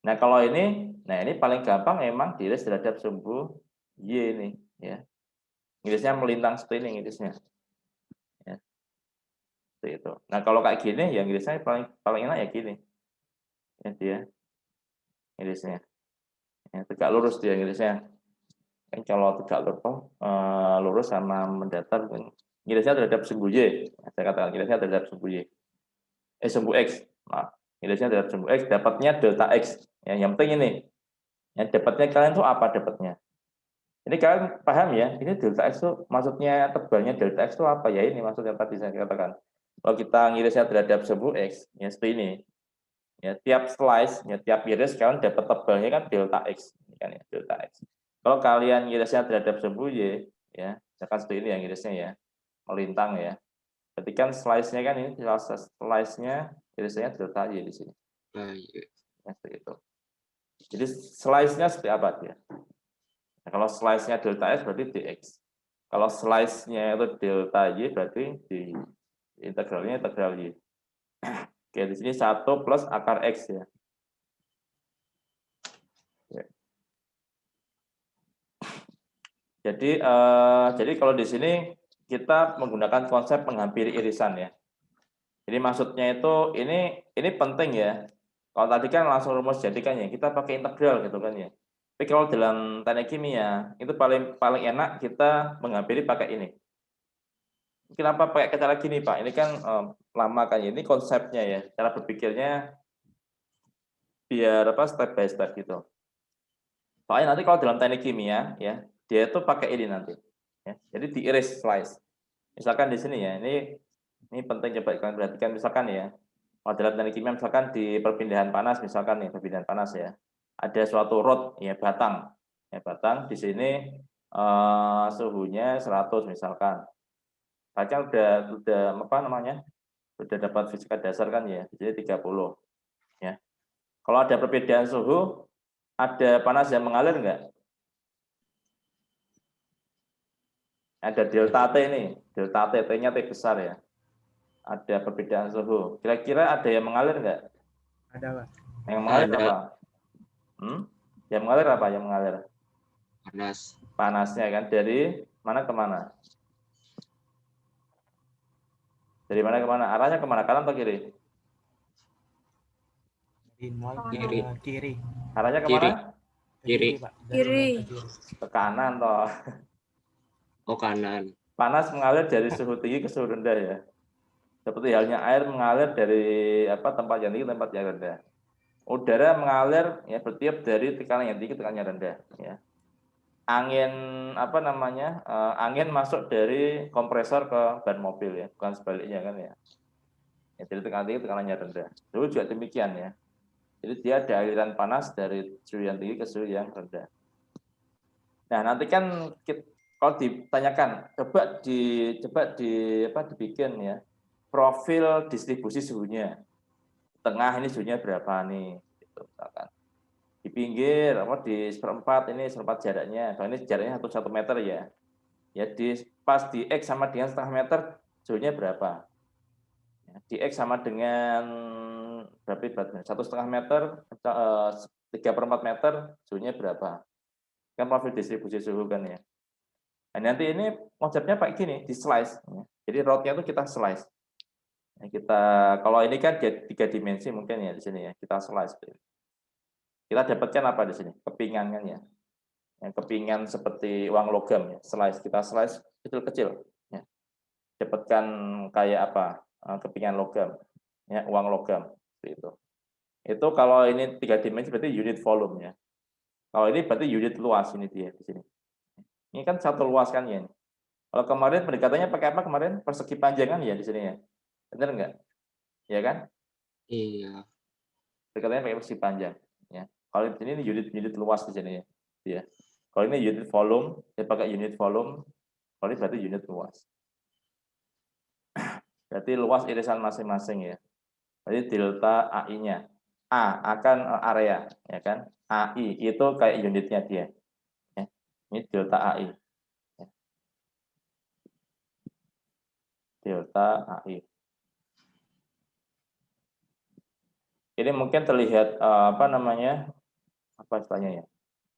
Nah, kalau ini, nah ini paling gampang emang diiris terhadap sumbu Y ini, ya. Ngirisnya melintang seperti ini ngirisnya. Ya, seperti itu. Nah, kalau kayak gini, ya ngirisnya paling enak ya gini. Ya, dia ngirisnya. Ya, tegak lurus dia ngirisnya. Kan kalau tegak lurus sama mendatar, ngirisnya terhadap sumbu Y. Ya, saya katakan ngirisnya terhadap sumbu Y. Sumbu X. Nah, ngirisnya terhadap sumbu X, dapatnya delta X. Ya, yang penting ini. Yang dapatnya kalian tuh apa dapatnya? Ini kalian paham ya? Ini delta X itu maksudnya tebalnya delta X itu apa ya? Ini maksudnya tadi saya katakan. Kalau kita ngirisnya terhadap sumbu X, ya seperti ini. Ya, tiap slice, ya tiap iris kalian dapat tebalnya kan delta X, ini kan ya, delta X. Kalau kalian ngirisnya terhadap sumbu Y, ya, misalkan seperti ini yang irisnya ya, melintang ya. Berarti kan slice-nya kan ini slice-nya irisnya delta Y di sini. Ya, seperti itu. Jadi slice-nya seperti apa dia? Nah, kalau slice-nya delta X berarti dx. Kalau slice-nya itu delta Y berarti di integralnya integral Y. Oke, di sini 1 plus akar X ya. Jadi kalau di sini kita menggunakan konsep menghampiri irisan ya. Jadi maksudnya itu ini penting ya. Kalau tadi kan langsung rumus jadikan ya, kita pakai integral gitu kan ya. Tapi kalau dalam teknik kimia itu paling enak kita menghampiri pakai ini. Kenapa pakai cara gini Pak? Ini kan lama kan ya. Ini konsepnya ya. Cara berpikirnya biar apa step by step gitu. Soalnya nanti kalau dalam teknik kimia ya, dia itu pakai ini nanti. Ya. Jadi diiris slice. Misalkan di sini ya, ini penting coba kalian perhatikan misalkan ya. Kalau dalam teknik kimia misalkan di perpindahan panas misalkan nih, perpindahan panas ya. Ada suatu rod ya batang. Ya batang di sini suhunya 100 misalkan. Kaca udah apa namanya? Udah dapat fisika dasar kan ya, jadi 30 ya. Kalau ada perbedaan suhu, ada panas yang mengalir enggak? Ada delta T ini, delta T, T-nya T besar ya. Ada perbedaan suhu. Kira-kira ada yang mengalir enggak? Ada, Pak. Yang mengalir Ada. apa? Yang mengalir apa? Yang mengalir? Panas. Panasnya kan dari mana ke mana? Dari mana ke mana? Arahnya kemana? Kanan atau kiri? Dari nol Kiri. ke kiri. Arahnya Kiri. kemana? Ke Kiri. Pak. Dari Kiri. nol ke kiri. Ke kanan toh. Oh, kanan. Panas mengalir dari suhu tinggi ke suhu rendah ya. Seperti halnya air mengalir dari tempat yang tinggi ke tempat yang rendah. Udara mengalir ya bertiup dari tekanan yang tinggi ke tekanan yang rendah ya. Angin angin masuk dari kompresor ke ban mobil ya, bukan sebaliknya kan ya. Ya dari tekanan tinggi ke tekanan yang rendah. Dulu juga demikian ya. Jadi dia ada aliran panas dari suhu yang tinggi ke suhu yang rendah. Nah, nanti kan kalau ditanyakan, coba dibikin ya profil distribusi suhunya. Tengah ini suhunya berapa nih? Gitu, misalkan. Di pinggir, di seperempat ini seperempat jaraknya. Kalau ini jaraknya 1 meter ya. Ya pas di X sama dengan setengah meter suhunya berapa? Ya, di X sama dengan berapa ibaratnya? 1,5 meter, 3/4 meter suhunya berapa? Kan profil distribusi suhu kan ya. Nah, nanti ini konsepnya kayak gini, di slice. Jadi route-nya itu kita slice. Nah, kalau ini kan 3 dimensi mungkin ya di sini ya, kita slice. Kita dapatkan apa di sini? Kepingan kan ya. Yang kepingan seperti uang logam ya, kita slice kecil-kecil. Ya. Dapatkan kayak apa? Kepingan logam, ya uang logam seperti itu. Itu kalau ini 3 dimensi berarti unit volume ya. Kalau ini berarti unit luas ini dia di sini. Ini kan satu luas kan ya. Kalau kemarin pendekatannya pakai apa kemarin? Persegi panjang kan ya di sini ya. Benar enggak? Ya kan? Iya. Pendekatannya pakai persegi panjang. Ya. Kalau di sini unit luas di sini ya. Ya. Kalau ini unit volume, dia pakai unit volume. Kalau ini berarti unit luas. Berarti luas irisan masing-masing ya. Jadi delta AI-nya. A akan area, ya kan? AI itu kayak unitnya dia. Ya. Ini delta AI. Delta AI. Ini mungkin terlihat apa istilahnya ya,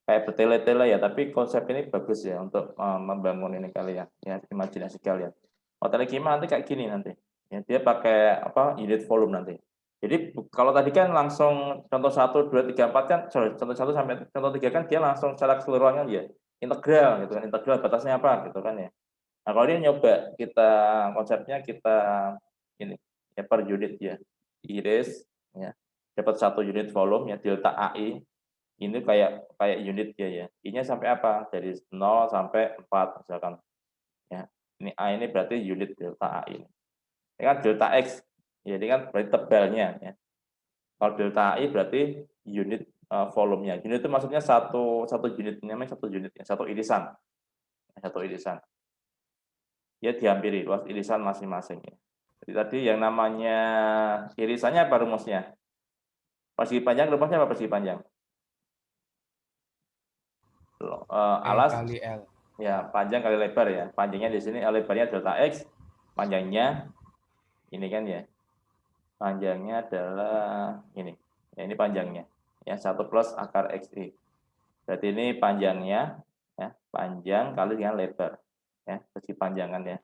kayak bertele-tele ya, tapi konsep ini bagus ya untuk membangun ini kalian, ya imajinasi kalian. Tele gimana nanti kayak gini nanti, ya, dia pakai unit volume nanti. Jadi kalau tadi kan langsung contoh 1, 2, 3, 4 kan, contoh 1 sampai contoh 3 kan dia langsung secara keseluruhan kan ya, integral gitu kan, integral batasnya apa gitu kan ya. Nah kalau ini nyoba konsepnya kita ini ya per unit ya, iris ya, dapat 1 unit volume ya delta AI ini kayak unit ya. I-nya sampai apa? Dari 0 sampai 4 misalkan. Ya. Ini A ini berarti unit delta AI. Ini kan delta X. Ya, ini kan berarti tebalnya ya. Kalau delta AI berarti unit volumenya. Unit itu maksudnya satu unit, namanya satu unit ya, satu irisan. Satu irisan. Ya dihampiri luas irisan masing-masing ya. Jadi tadi yang namanya irisannya apa rumusnya? Persegi panjang rumusnya apa persegi panjang? Alas kali L. ya, panjang kali lebar ya. Panjangnya di sini lebarnya delta X, panjangnya ini kan ya. Panjangnya adalah ini. Ya, ini panjangnya. Ya, 1 plus akar XI. Berarti ini panjangnya ya, panjang kali dengan lebar. Ya, persegi panjangan ya.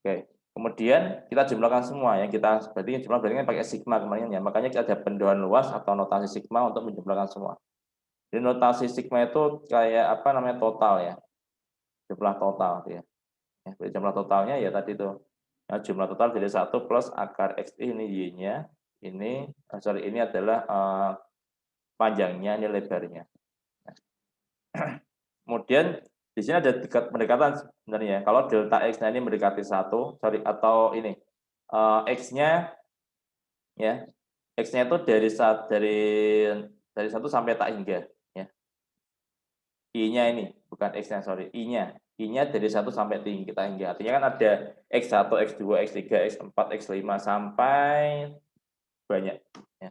Oke. Kemudian kita jumlahkan semua ya. Berarti jumlah berarti kan pakai sigma kemarin ya. Makanya kita ada pendoan luas atau notasi sigma untuk menjumlahkan semua. Jadi notasi sigma itu kayak total ya. Jumlah total ya. Ya, jumlah totalnya ya tadi itu. Nah, jumlah total dari 1 plus akar XI ini Y-nya. Ini adalah panjangnya, ini lebarnya. Nah. Kemudian di sini ada pendekatan sebenarnya. Kalau delta X-nya ini mendekati 1, atau ini X-nya ya. X-nya itu dari 1 sampai tak hingga ya. I-nya ini, bukan X-nya, sorry. I-nya dari 1 sampai kita hingga. Artinya kan ada X1, X2, X3, X4, X5 sampai banyak. Ya.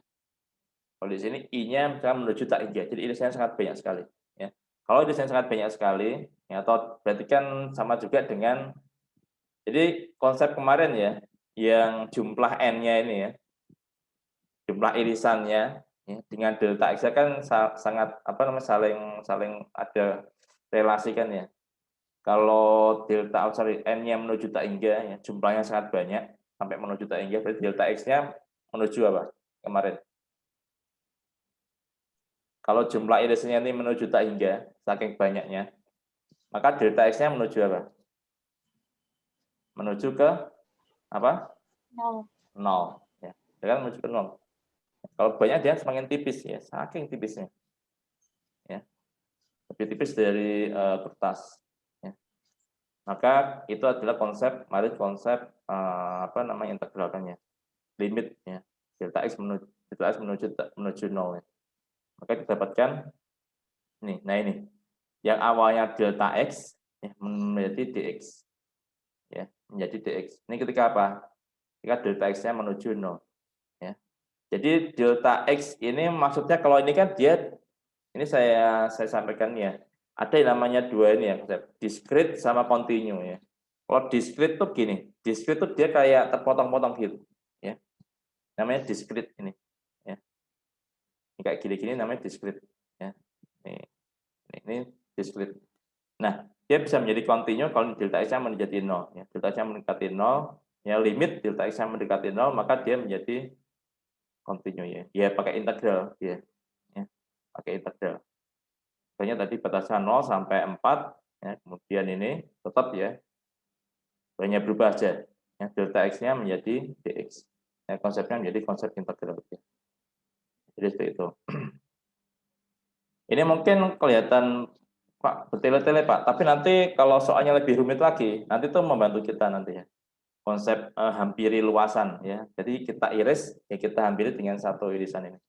Kalau di sini I-nya misalnya menuju tak hingga. Jadi irisannya sangat banyak sekali. Ya. Kalau irisannya sangat banyak sekali, ya, atau berarti kan sama juga dengan, jadi konsep kemarin ya, yang jumlah N-nya ini ya, jumlah irisannya ya, dengan delta X kan sangat saling ada relasi kan ya. Kalau N-nya menuju tak hingga, ya, jumlahnya sangat banyak, sampai menuju tak hingga, berarti delta X-nya menuju apa kemarin? Kalau jumlah irisannya ini menuju tak hingga, saking banyaknya, maka delta X-nya menuju apa? Menuju ke apa? 0. 0. Ya, kan menuju ke 0. Kalau banyak dia semakin tipis ya, saking tipisnya. Ya, lebih tipis dari kertas. Maka itu adalah konsep integralkannya, limit ya, delta x menuju 0 ya. Maka didapatkan ini. Nah ini yang awalnya delta x ya, menjadi dx, ya, menjadi dx. Ini ketika apa? Ketika delta x-nya menuju 0, ya. Jadi delta x ini maksudnya kalau ini kan dia, ini saya sampaikan ya, ada yang namanya dua ini ya, konsep discrete sama continue ya. Kalau discrete tuh gini, discrete tuh dia kayak terpotong-potong gitu, ya. Namanya discrete ini, ya. Ini kayak gini-gini namanya discrete, ya. Ini discrete. Nah, dia bisa menjadi continue kalau delta x-nya menjadi 0, ya. Delta x-nya mendekati 0, ya limit delta x-nya mendekati 0, maka dia menjadi continue ya. Dia pakai integral dia, ya. Pakai integral. Misalnya tadi batasan 0 sampai 4, ya. Kemudian ini tetap ya, hanya berubah aja. Ya, delta x-nya menjadi dx. Ya, konsepnya menjadi konsep integral. Ya. Jadi seperti itu. Ini mungkin kelihatan Pak bertele-tele Pak, tapi nanti kalau soalnya lebih rumit lagi, nanti itu membantu kita nanti ya. Konsep hampiri luasan ya. Jadi kita iris, ya kita hampiri dengan satu irisan ini.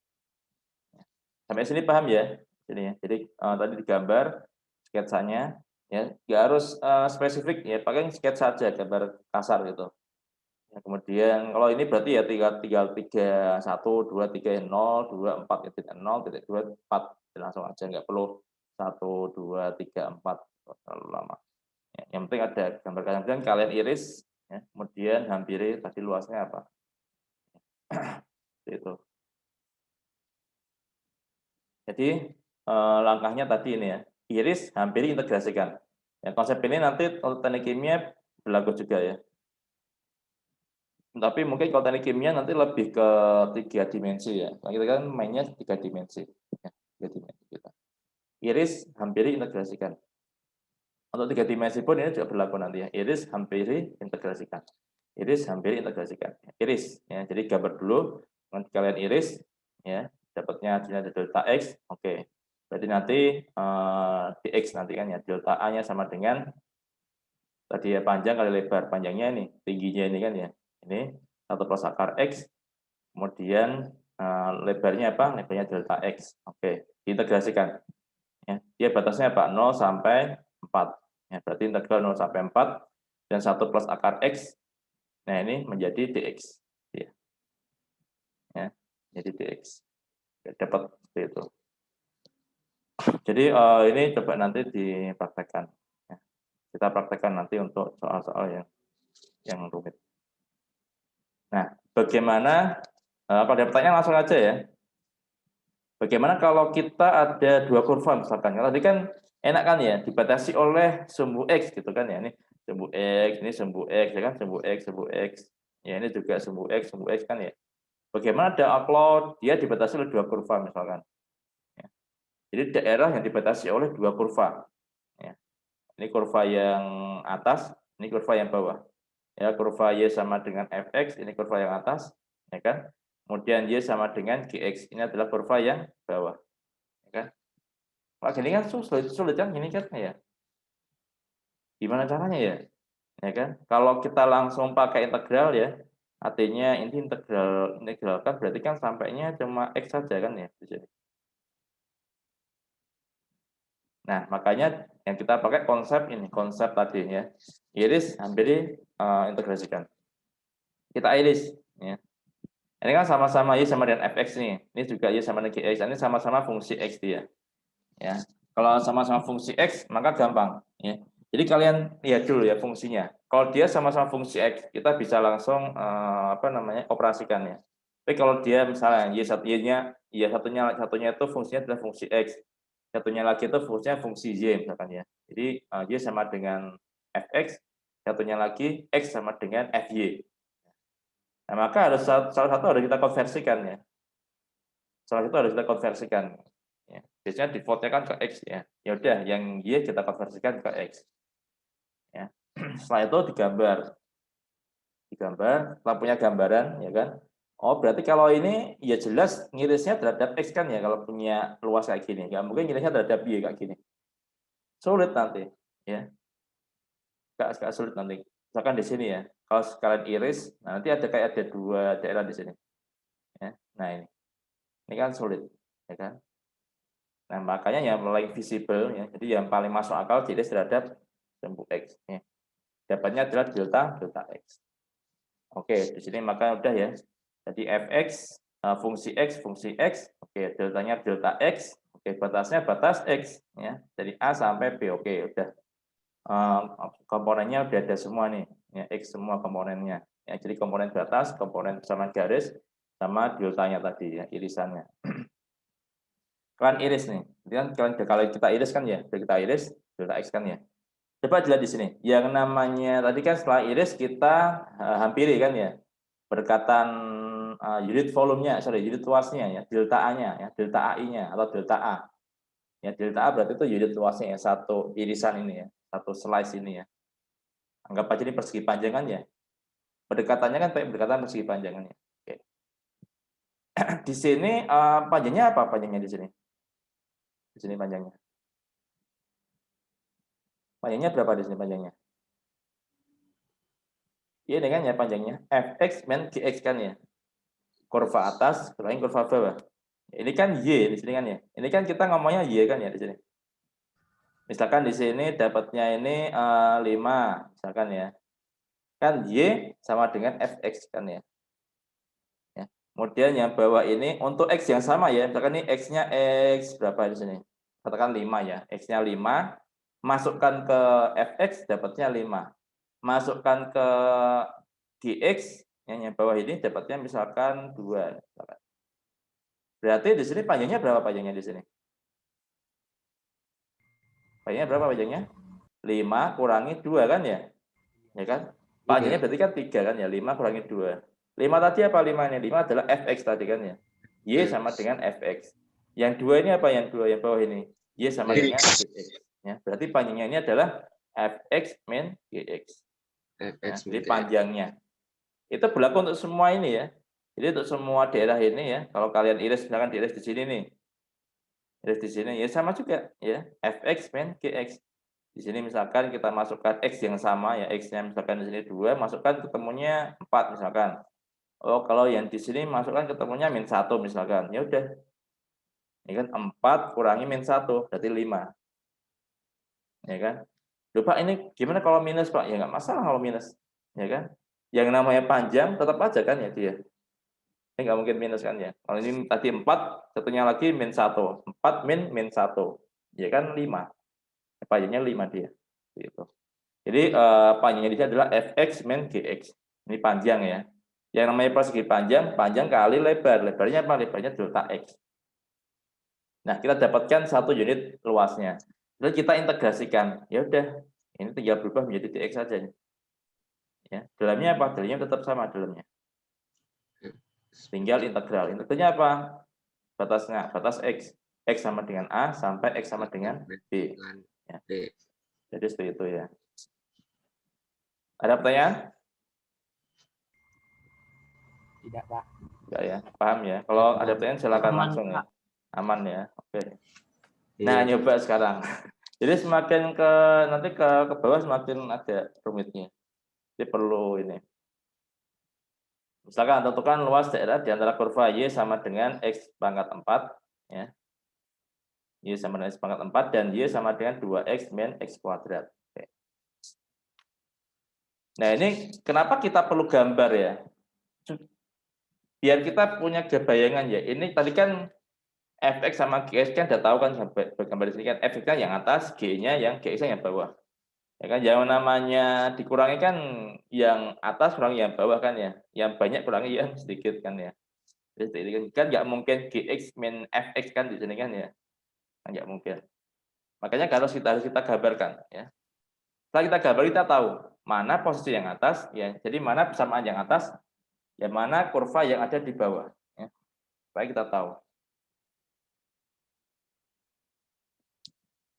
Sampai sini paham ya? Sini ya. Jadi tadi digambar sketsanya, ya nggak harus spesifik ya, pakai sketsa saja, gambar kasar gitu. Ya, kemudian kalau ini berarti ya tiga satu dua tiga nol dua empat titik nol titik dua empat, langsung aja, nggak perlu 1 2 3 4 terlalu lama. Ya, yang penting ada gambar kasar, kemudian kalian iris, ya, kemudian hampiri tadi luasnya apa. Itu. Jadi langkahnya tadi ini ya, iris, hampiri, integrasikan. Ya, konsep ini nanti untuk teknik kimia berlaku juga ya. Tapi mungkin kalau teknik kimia nanti lebih ke 3 dimensi ya. Kita kan mainnya 3 dimensi. Ya, 3 dimensi kita. Iris, hampiri, integrasikan. Untuk 3 dimensi pun ini juga berlaku nanti ya. Iris, hampiri, integrasikan. Iris, hampiri, integrasikan. Iris, ya. Jadi gambar dulu, nanti kalian iris, ya. Dapatnya delta x, oke. Berarti nanti dx nanti kan ya, delta A-nya sama dengan tadi ya, panjang kali lebar. Panjangnya ini, tingginya ini kan ya. Ini 1 plus akar x, kemudian lebarnya apa? Lebarnya delta x. Oke, diintegrasikan. Ya, dia batasnya apa? 0 sampai 4. Ya, berarti integral 0 sampai 4 dan 1 plus akar x. Nah, ini menjadi dx. Ya, jadi dx. Ya, dapat seperti itu. Jadi ini coba nanti dipraktekkan. Ya, kita praktekkan nanti untuk soal-soal yang rumit. Nah, bagaimana? Pada pertanyaan langsung aja ya. Bagaimana kalau kita ada 2 kurva misalkan? Tadi kan enak kan ya, dibatasi oleh sumbu x gitu kan ya. Ini sumbu x, ini sumbu x, ya kan, sumbu x, sumbu x. Ya, ini juga sumbu x kan ya. Bagaimana kalau dia dibatasi oleh 2 kurva misalkan? Ya. Jadi daerah yang dibatasi oleh 2 kurva. Ya. Ini kurva yang atas, ini kurva yang bawah. Ya, kurva y sama dengan fx, ini kurva yang atas, ya kan? Kemudian y sama dengan gx, ini adalah kurva yang bawah, ya kan? Kalau gini kan sulit kan, ini kan ya. Gimana caranya ya? Ya kan? Kalau kita langsung pakai integral ya, artinya ini integral kan berarti kan sampainya cuma x saja kan ya. Nah, makanya yang kita pakai konsep ini, konsep tadi ya. Iris hampir integrasikan. Kita iris ya. Ini kan sama-sama y sama dengan fx nih. Ini juga y sama dengan gx. Ini sama-sama fungsi x dia. Ya. Kalau sama-sama fungsi x, maka gampang ya. Jadi kalian lihat dulu ya fungsinya. Kalau dia sama-sama fungsi x, kita bisa langsung operasikan ya. Tapi kalau dia misalnya satunya itu fungsinya adalah fungsi x. Satunya lagi itu fungsinya fungsi y misalkan ya. Jadi y sama dengan fx, satunya lagi x sama dengan fy. Nah, maka salah satu harus kita konversikan ya. Salah satu harus kita konversikan. Ya. Biasanya default-nya kan ke x ya. Ya udah, yang y kita konversikan ke x. Ya. Setelah itu digambar, setelah punya gambaran, ya kan. Oh, berarti kalau ini ya jelas ngirisnya terhadap x kan ya, kalau punya luas kayak gini. Nggak mungkin ngirisnya terhadap y kayak gini. Sulit nanti, ya. Nggak sulit nanti. Misalkan di sini ya, kalau sekalian iris, nanti ada 2 daerah di sini. Ya. Nah ini kan sulit, ya kan. Nah makanya yang paling visible ya, jadi yang paling masuk akal diiris terhadap sumbu X. Ya. Dapatnya adalah delta X. Oke, di sini maka udah ya. Jadi fx, fungsi X, oke, deltanya delta X, oke, batasnya batas X. Ya. Dari A sampai B, oke, udah. Komponennya udah ada semua nih, ya, X semua komponennya. Ya, jadi komponen batas, komponen persamaan garis, sama deltanya tadi, ya, irisannya. Kalian iris nih, kalau kita iris kan ya, kita iris delta X kan ya. Coba dilihat di sini, yang namanya tadi kan setelah iris kita hampiri kan ya, berdekatan unit volumenya, unit luasnya ya, delta A-nya, ya, delta AI-nya atau delta A. Ya, delta A berarti itu unit luasnya ya, satu irisan ini ya, satu slice ini ya. Anggap aja ini persegi panjangannya. Pendekatannya kan pendekatan persegi panjangannya. Oke. Di sini panjangnya apa panjangnya di sini? Di sini panjangnya. Panjangnya berapa di sini panjangnya? Ini kan ya panjangnya fx min gx kan ya. Kurva atas kurangi kurva bawah. Ini kan y di sini kan ya. Ini kan kita ngomongnya y kan ya di sini. Misalkan di sini dapatnya ini 5 misalkan ya. Kan y sama dengan fx kan ya. Ya. Kemudian yang bawah ini untuk x yang sama ya. Misalkan ini x-nya x berapa di sini? Katakan 5 ya. X-nya 5, masukkan ke fx dapatnya 5. Masukkan ke gx yang bawah ini dapatnya misalkan 2. Berarti di sini panjangnya berapa panjangnya di sini? Panjangnya berapa panjangnya? 5 kurangi 2 kan ya? Ya kan? Panjangnya berarti kan 3 kan ya? 5 kurangi 2. 5 tadi apa 5-nya? 5 adalah fx tadi kan ya? Y sama dengan fx. Yang 2 ini apa yang 2 yang bawah ini? Y sama dengan gx. Ya, berarti panjangnya ini adalah fx min gx. Ya, jadi panjangnya. Itu berlaku untuk semua ini ya. Jadi untuk semua daerah ini ya, kalau kalian iris misalkan diiris di sini nih. Iris di sini ya sama juga ya, fx min gx. Di sini misalkan kita masukkan x yang sama ya, x-nya misalkan di sini 2, masukkan ketemunya 4 misalkan. Oh, kalau yang di sini masukkan ketemunya min 1 misalkan. Ya udah. Ya kan 4 kurangi min 1 berarti 5. Ya kan? Loh Pak, ini gimana kalau minus Pak? Ya nggak masalah kalau minus. Ya kan? Yang namanya panjang tetap aja kan ya dia. Ini nggak mungkin minus kan ya. Kalau ini tadi 4, satunya lagi min 1. 4 min 1. Ya kan 5. Panjangnya 5 dia. Gitu. Jadi panjangnya di sini adalah fx min gx. Ini panjang ya. Yang namanya persegi panjang, panjang kali lebar. Lebarnya apa? Lebarnya delta x. Nah, kita dapatkan 1 unit luasnya. Lalu kita integrasikan. Ya udah, ini tinggal berubah menjadi dx saja. Ya, dalamnya apa? Dalamnya tetap sama dalamnya. Tinggal integral. Integralnya apa? Batasnya, batas x. X sama dengan A sampai X sama dengan B. Ya. Jadi seperti itu ya. Ada pertanyaan? Tidak, Pak. Enggak ya, paham ya. Kalau ada pertanyaan silakan langsung ya. Aman ya. Oke. Nah, nyoba sekarang. Jadi semakin ke nanti ke bawah semakin ada rumitnya. Jadi perlu ini. Misalkan tentukan luas daerah di antara kurva Y sama dengan X pangkat 4 ya. Y sama dengan X pangkat 4 dan Y sama dengan 2X min X kuadrat. Oke. Nah, ini kenapa kita perlu gambar ya? Biar kita punya bayangan ya. Ini tadi kan fx sama gx kan udah tahu kan gambar di sini kan fx-nya yang atas, g-nya yang gx-nya yang bawah. Ya kan yang namanya dikurangi kan yang atas kurangi yang bawah kan ya. Yang banyak kurangi yang sedikit kan ya. Jadi kan nggak mungkin gx min fx kan di sini kan ya. Nggak mungkin. Makanya harus kita gambarkan ya. Setelah kita gambar kita tahu mana posisi yang atas ya. Jadi mana persamaan yang atas, yang mana kurva yang ada di bawah ya. Supaya kita tahu.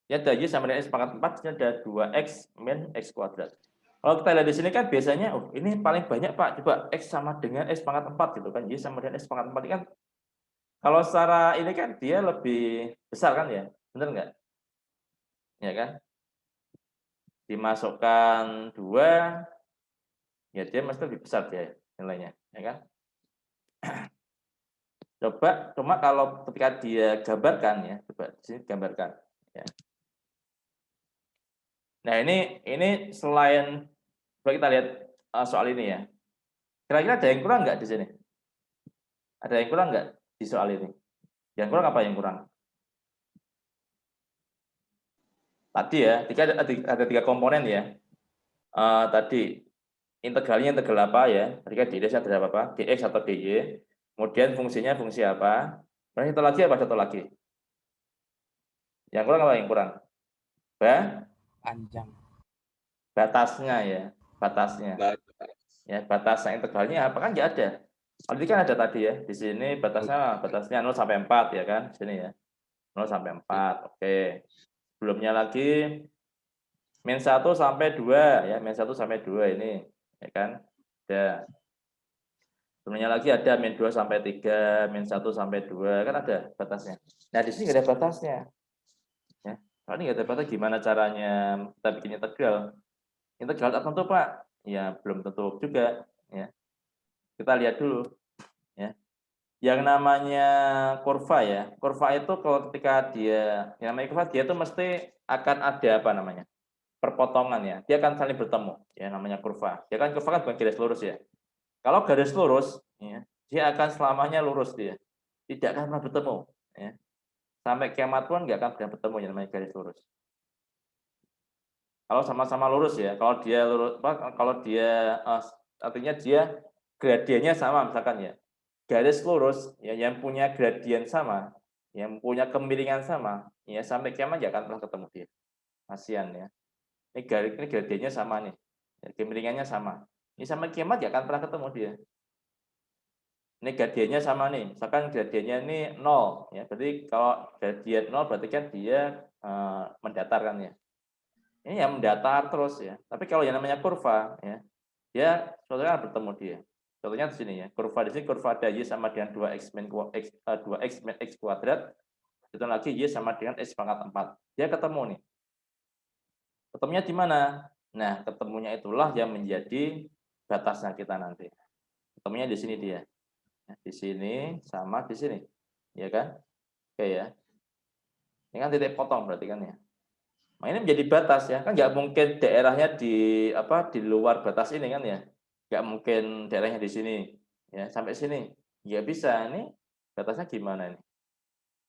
Ya ada Y sama dengan X pangkat 4, ini ada 2X min X kuadrat. Kalau kita lihat di sini kan biasanya, oh ini paling banyak Pak, coba X sama dengan X pangkat 4 gitu kan, Y sama dengan X pangkat 4 ini kan, kalau secara ini kan dia lebih besar kan ya, benar nggak? Ya kan? Dimasukkan 2, ya dia mesti lebih besar dia nilainya, ya kan? Coba, cuma kalau ketika dia gambarkan ya, coba di sini gambarkan. Ya. Nah, ini selain coba kita lihat soal ini ya. Kira-kira ada yang kurang nggak di sini? Ada yang kurang nggak di soal ini? Yang kurang apa yang kurang? Tadi ya, ada tiga komponen ya. Tadi integralnya integral apa ya? Tadi kan dx ada apa? Dx atau dy. Kemudian fungsinya fungsi apa? Kemudian satu lagi apa satu lagi? Yang kurang apa yang kurang? Panjang. Batasnya ya, batasnya. Ya, batasnya integralnya apa kan nggak ada. Kalau ini kan ada tadi ya, di sini batasnya 0 sampai 4 ya kan, di sini ya. 0 sampai 4. Oke. Sebelumnya lagi min 1 sampai 2 ya, min 1 sampai 2 ini ya kan. Ada. Sebelumnya lagi ada min 2 sampai 3, min 1 sampai 2 kan ada batasnya. Nah, di sini nggak ada batasnya. Ya. Kalau ini nggak ada batas gimana caranya kita bikin integral? Integral tertentu, Pak? Ya, belum tentu juga ya. Kita lihat dulu ya. Yang namanya kurva ya. Kurva itu kalau ketika yang namanya kurva dia itu mesti akan ada apa namanya? Perpotongan ya. Dia akan saling bertemu ya namanya kurva. Dia kan kurva kan bukan garis lurus ya. Kalau garis lurus ya, dia akan selamanya lurus dia. Tidak akan pernah bertemu ya. Sampai kiamat pun nggak akan pernah bertemu yang namanya garis lurus. Kalau sama-sama lurus ya, kalau dia lurus, kalau dia artinya dia gradiennya sama misalkan ya. Garis lurus ya yang punya gradien sama, yang punya kemiringan sama, ya sampai kiamat nggak akan pernah ketemu dia. Kasihan ya. Ini gradiennya sama nih. Ya, kemiringannya sama. Ini sampai kiamat nggak akan pernah ketemu dia. Ini gradiennya sama nih. Misalkan gradiennya ini 0 ya. Berarti kalau gradien 0 berarti kan dia mendatar kan ya. Ini yang mendatar terus ya. Tapi kalau yang namanya kurva ya, dia suatunya bertemu dia. Contohnya di sini ya, kurva di sini kurva ada y sama dengan 2x min x kuadrat. Itu lagi y sama dengan x pangkat 4. Dia ketemu nih. Ketemunya di mana? Nah, ketemunya itulah yang menjadi batasnya kita nanti. Ketemunya di sini dia. Di sini sama di sini. Ya kan? Oke ya. Ini kan titik potong berarti kan ya. Nah, ini menjadi batas ya, kan nggak mungkin daerahnya di luar batas ini kan ya, nggak mungkin daerahnya di sini ya sampai sini, nggak bisa. Ini batasnya gimana ini?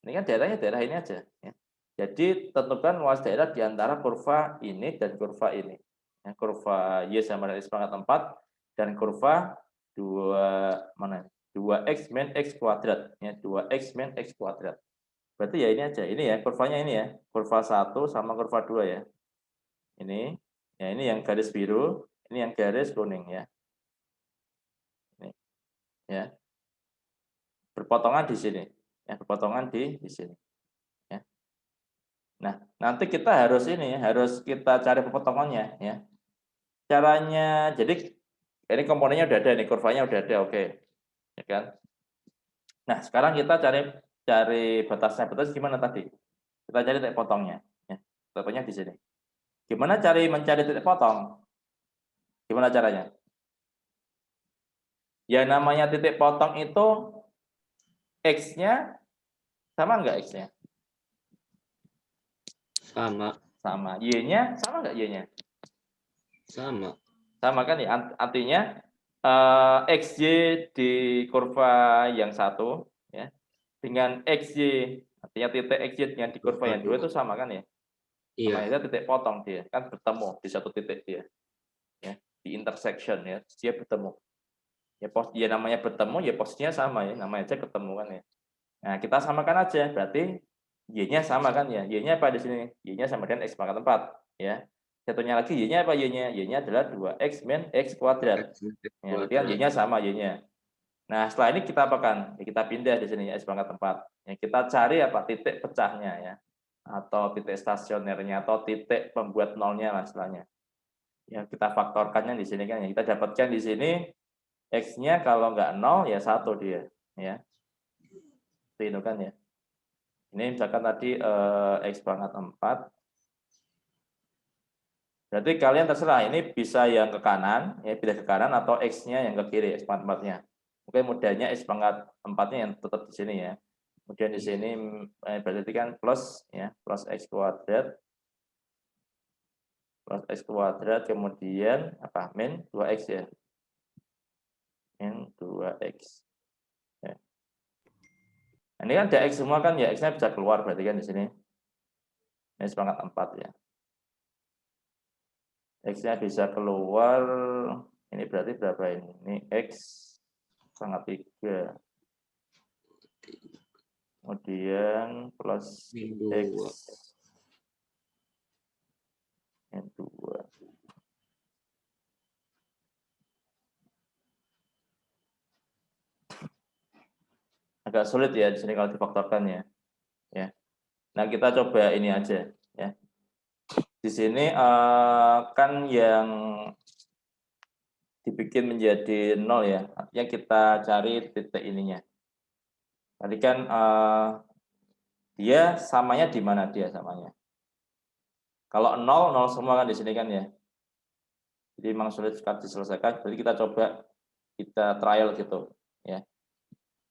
Ini kan daerahnya daerah ini aja. Ya. Jadi tentukan luas daerah di antara kurva ini dan kurva ini. Ya, kurva y sama dengan x pangkat 4 dan kurva 2x min x kuadrat ya 2x min x kuadrat. Berarti ya ini aja, ini ya kurvanya ini ya, kurva 1 sama kurva 2 ya. Ini, ya ini yang garis biru, ini yang garis kuning ya. Ini, ya. Berpotongan di sini, ya berpotongan di sini. Ya. Nah, nanti kita harus ini, harus kita cari perpotongannya ya. Caranya, jadi ini komponennya udah ada, nih kurvanya udah ada, oke, ya kan. Nah, sekarang kita cari batasnya. Batas gimana tadi? Kita cari titik potongnya. Ya. Potongnya di sini. Gimana mencari titik potong? Gimana caranya? Yang namanya titik potong itu X-nya sama nggak X-nya? Sama. Sama. Y-nya sama nggak Y-nya? Sama. Sama kan ya? Artinya XY di kurva yang satu ya dengan XY, artinya titik XY dengan di kurva yang 2 itu sama kan ya? Iya. Namanya titik potong dia, kan bertemu di satu titik dia. Ya, di intersection ya, dia bertemu. Ya namanya bertemu ya posisinya sama ya, namanya aja ketemu kan ya. Nah, kita samakan aja, berarti y-nya sama kan ya. Y-nya apa di sini? Y-nya sama dengan x pangkat 4 ya. Satunya lagi y-nya apa y-nya? Y-nya adalah 2x min x kuadrat. Ya, berarti kan y-nya sama y-nya. Nah, setelah ini kita apakan? Ya, kita pindah di sini x pangkat 4. Ya, kita cari apa titik pecahnya ya. Atau titik stasionernya atau titik pembuat nolnya lah istilahnya. Ya, kita faktorkannya di sini kan ya. Kita dapatkan di sini x-nya kalau nggak 0 ya 1 dia ya. Itu kan ya. Ini misalkan tadi x pangkat 4. Berarti kalian terserah, ini bisa yang ke kanan, ya pindah ke kanan, atau x-nya yang ke kiri, x pangkat 4-nya. Mungkin mudahnya x pangkat 4-nya yang tetap di sini ya. Kemudian di sini berarti kan plus ya, plus x kuadrat plus X kuadrat, kemudian apa? Min 2X ya. Min 2X. Ya. Nah, ini kan ada X semua kan, ya X-nya bisa keluar berarti kan di sini. Ini seperangkat 4 ya. X-nya bisa keluar, ini berarti berapa ini? Ini X seperangkat 3. Kemudian plus Min X 2. min 2. Agak sulit ya di sini kalau difaktorkan ya. Ya. Nah, kita coba ini aja ya. Di sini kan yang dibikin menjadi 0 ya. Artinya kita cari titik ininya. Tadi kan dia samanya di mana dia samanya? Kalau 0, 0 semua kan di sini kan ya. Jadi memang sulit sekali diselesaikan. Jadi kita coba kita trial gitu ya.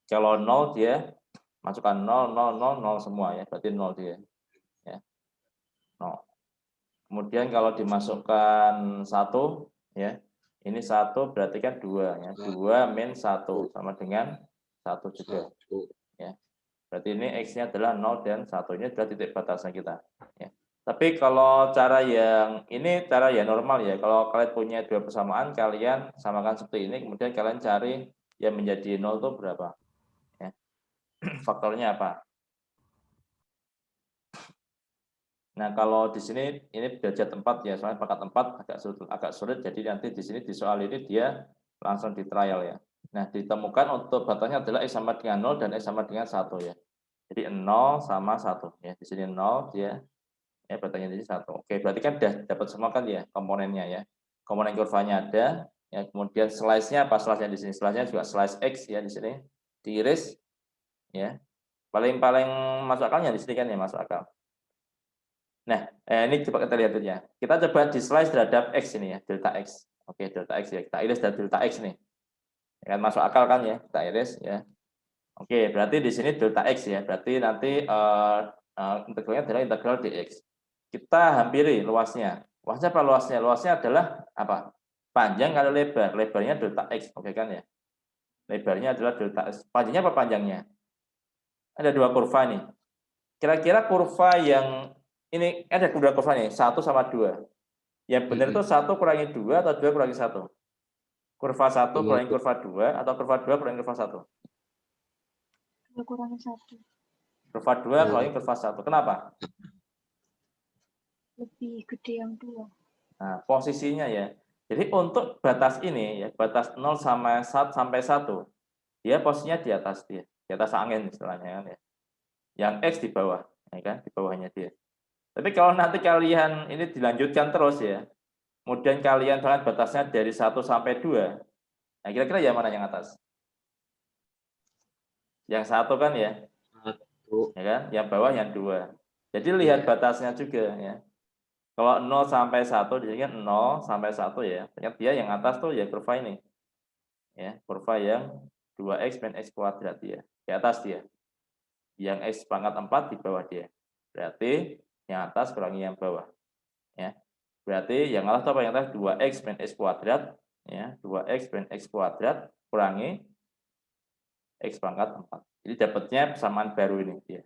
Kalau 0 dia masukkan 0, 0, 0, 0 semua ya. Berarti 0 dia. Ya. 0. Kemudian kalau dimasukkan 1 ya. Ini 1 berarti kan 2 ya. 2 min 1 sama dengan 1 juga. Ya. Berarti ini X-nya adalah 0 dan 1. Ini adalah titik batasnya kita. Ya. Tapi kalau cara yang ini cara yang normal ya. Kalau kalian punya dua persamaan, kalian samakan seperti ini. Kemudian kalian cari yang menjadi 0 itu berapa. Ya. Faktornya apa? Nah, kalau di sini ini derajat 4 ya. Soalnya pangkat 4 agak sulit. Jadi nanti di sini di soal ini dia langsung di trial ya. Nah, ditemukan untuk batasnya adalah X sama dengan 0 dan X sama dengan 1 ya. Jadi 0 sama 1 ya. Di sini 0 dia ya batasnya di sini 1. Oke, berarti kan sudah dapat semua kan ya komponennya ya. Komponen kurvanya ada ya. Kemudian slice-nya apa slice-nya di sini? Slice-nya juga slice X ya di sini. Diiris ya. Paling masuk akalnya di sini kan ya, masuk akal. Nah, ini coba kita lihat ya. Kita coba di slice terhadap X ini ya, delta X. Oke, delta X ya. Kita iris dari delta X nih. Ya kan masuk akal kan ya, kita iris ya. Oke, berarti di sini delta X ya. Berarti nanti integralnya adalah integral dx. Kita hampiri luasnya. Luasnya apa luasnya? Luasnya adalah apa? Panjang kali lebar. Lebarnya delta X. Oke kan ya? Lebarnya adalah delta X. Panjangnya apa panjangnya? Ada dua kurva nih. Kira-kira kurva yang ini ada dua kurva nih, 1 sama 2. Yang benar itu 1 kurangi 2 atau 2 kurangi 1? Kurva 1 kurangi kurva 2 atau kurva 2 kurangi kurva 1? 2 kurangi 1. Kurva 2 kurangi kurva 1. Kenapa? Lebih gede yang 2. Nah, posisinya ya. Jadi untuk batas ini ya, batas 0 sama 1 sampai 1, dia posisinya di atas dia, di atas angin istilahnya kan ya. Yang X di bawah, ya kan? Di bawahnya dia. Tapi kalau nanti kalian ini dilanjutkan terus ya, kemudian kalian lihat batasnya dari 1 sampai 2, nah kira-kira yang mana yang atas? Yang 1 kan ya? 1. Ya kan? Yang bawah yang 2. Jadi lihat batasnya juga ya. Kalau 0 sampai 1 di sini kan 0 sampai 1 ya. Ternyata dia yang atas tuh ya kurva ini. Ya, kurva yang 2x min x kuadrat dia. Di atas dia. Yang x pangkat 4 di bawah dia. Berarti yang atas kurangi yang bawah. Ya. Berarti yang atas apa? Yang atas 2x min x kuadrat ya, 2x min x kuadrat kurangi x pangkat 4. Jadi dapatnya persamaan baru ini dia.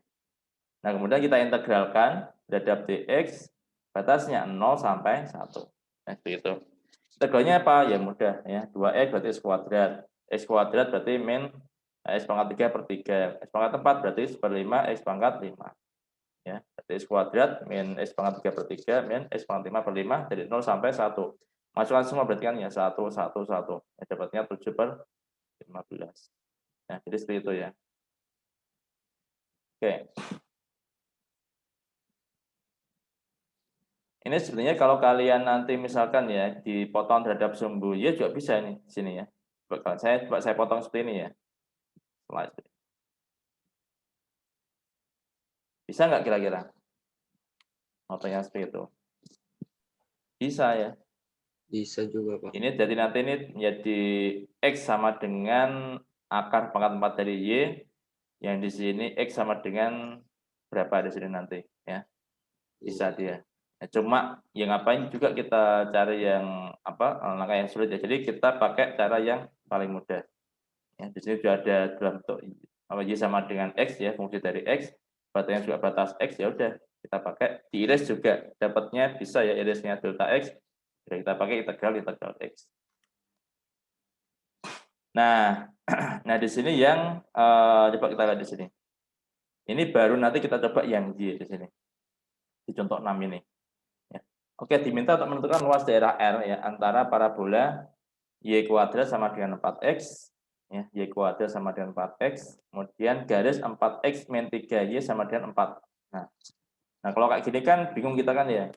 Nah, kemudian kita integralkan terhadap dx batasnya 0 sampai 1. Nah, itu. Integralnya apa? Ya mudah ya. 2x berarti x kuadrat. X kuadrat berarti min x pangkat 3 per 3. X pangkat 4 berarti 1/5 x pangkat 5. Ya, berarti x kuadrat min x pangkat 3 per 3 min x pangkat 5 per 5 dari 0 sampai 1. Masukkan semua berarti kan ya 1, 1, 1. Ya, dapatnya 7 per 15. Nah, jadi seperti itu ya. Oke. Ini sebenarnya kalau kalian nanti misalkan ya dipotong terhadap sumbu y juga bisa nih di sini ya. Saya potong seperti ini ya. Slide. Bisa nggak kira-kira? Potongnya seperti itu. Bisa ya. Bisa juga, Pak. Ini jadi nanti ini menjadi x sama dengan akar pangkat 4 dari y, yang di sini x sama dengan berapa di sini nanti ya. Bisa dia. Ya, cuma yang ngapain juga kita cari yang langkah yang sulit ya. Jadi kita pakai cara yang paling mudah. Ya, di sini sudah ada dalam bentuk y sama dengan x ya, fungsi dari x, batasnya juga batas x, ya udah kita pakai. Diiris juga dapatnya bisa ya, irisnya delta x. Jadi kita pakai integral x. Nah, nah di sini yang coba kita lihat di sini. Ini baru nanti kita coba yang y di sini. Di contoh 6 ini. Ya. Oke, diminta untuk menentukan luas daerah R ya antara parabola y kuadrat sama dengan 4x, ya, y kuadrat sama dengan 4x, kemudian garis 4x min 3y sama dengan 4. Nah kalau kayak gini kan bingung kita kan ya.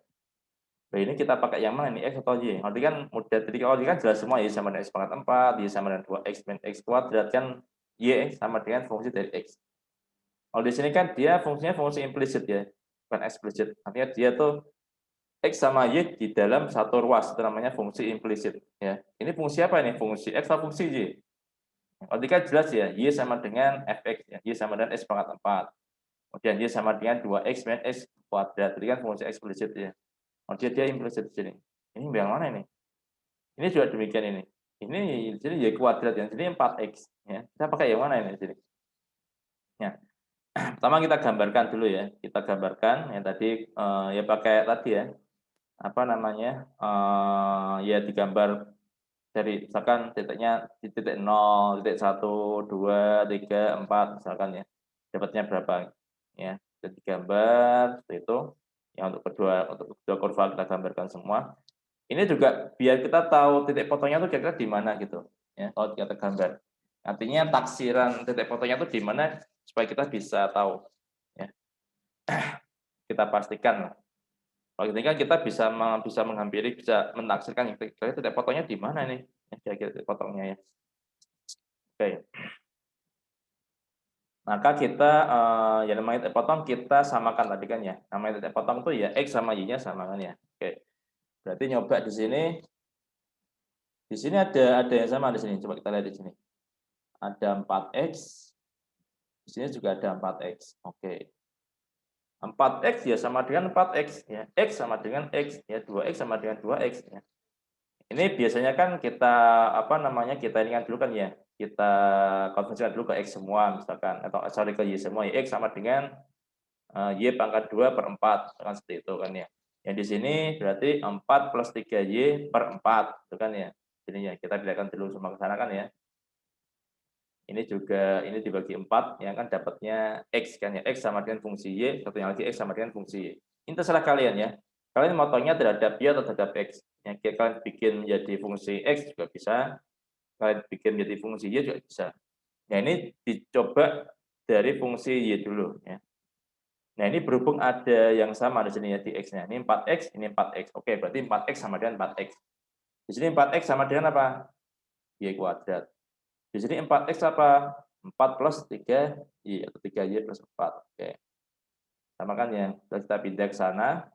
Nah, ini kita pakai yang mana ini, x atau y? Nanti kan mudah, jadi kalau y kan jelas semua, y sama dengan x pangkat 4, y sama dengan 2x min x kuadrat, kan y sama dengan fungsi dari x. Kalau di sini kan dia fungsinya fungsi implisit ya, bukan eksplisit. Artinya dia tuh x sama y di dalam satu ruas, itu namanya fungsi implisit ya. Ini fungsi apa ini? Fungsi x atau fungsi y? Kalau kan jelas ya, y sama dengan fx ya, y sama dengan x pangkat 4. Kemudian y sama dengan 2x min x kuadrat. Jadi kan fungsi eksplisit ya. Kemudian dia implisit di sini. Ini yang mana ini? Ini juga demikian ini. Ini di sini y kuadrat yang sini 4x ya. Kita pakai yang mana ini di sini? Ya. Pertama kita gambarkan dulu ya. Kita gambarkan yang tadi ya pakai tadi ya. Apa namanya? Ya digambar dari misalkan titiknya di titik 0, titik 1, 2, 3, 4 misalkan ya. Dapatnya berapa ya. Jadi gambar seperti itu. Ya untuk kedua kurva kita gambarkan semua. Ini juga biar kita tahu titik fotonya itu kira-kira di mana gitu. Ya, kalau kita gambar. Artinya taksiran titik fotonya itu di mana supaya kita bisa tahu. Ya. Kita pastikan. Kalau ini kan kita bisa menghampiri, bisa menaksirkan kira-kira titik fotonya di mana nih. Kira-kira titik fotonya ya. Oke. Maka kita yang namanya titik potong kita samakan tadi kan ya. Namanya titik potong itu ya x sama y-nya samakan ya. Oke. Berarti nyoba di sini. Di sini ada yang sama di sini. Coba kita lihat di sini. Ada 4x. Di sini juga ada 4x. Oke. 4x ya sama dengan 4x ya. X sama dengan x ya. 2x sama dengan 2x ya. Ini biasanya kan kita kita ini kan dulu kan ya. Kita konversikan dulu ke x semua misalkan, atau sorry ke y semua ya. X sama dengan y pangkat 2 per 4 kan seperti itu kan ya. Yang di sini berarti 4 plus 3y per 4 itu kan ya. Jadi ya kita bedakan dulu semua ke sana kan ya. Ini juga ini dibagi 4 yang kan dapatnya x kan ya. X sama dengan fungsi y, satunya lagi x sama dengan fungsi y. Ini terserah kalian ya. Kalian motongnya terhadap y atau terhadap x. Yang kalian bikin menjadi fungsi x juga bisa. Kalian bikin menjadi fungsi y juga bisa. Nah, ini dicoba dari fungsi y dulu ya. Nah, ini berhubung ada yang sama di sini ya di x-nya. Ini 4x, ini 4x. Oke, berarti 4x sama dengan 4x. Di sini 4x sama dengan apa? Y kuadrat. Di sini 4x apa? 4 plus 3y atau 3y plus 4. Oke. Sama kan ya. Kita pindah ke sana.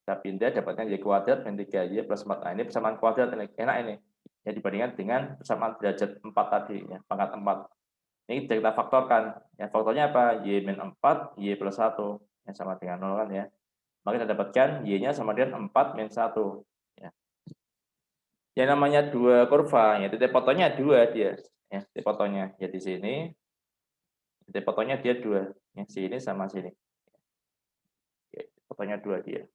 Kita pindah dapatnya y kuadrat min 3y plus 4. Nah, ini persamaan kuadrat ini. Enak ini. Ya dibandingkan dengan persamaan derajat 4 tadi ya, pangkat 4. Ini kita faktorkan. Ya, faktornya apa? Y min 4, y plus 1. Ya, sama dengan 0 kan ya. Maka kita dapatkan y-nya sama dengan 4 min 1. Ya. Yang namanya dua kurva, ya titik fotonya 2 dia. Ya, titik fotonya ya di sini. Titik fotonya dia 2. Ya, sini sama sini. Ya, fotonya 2 dia.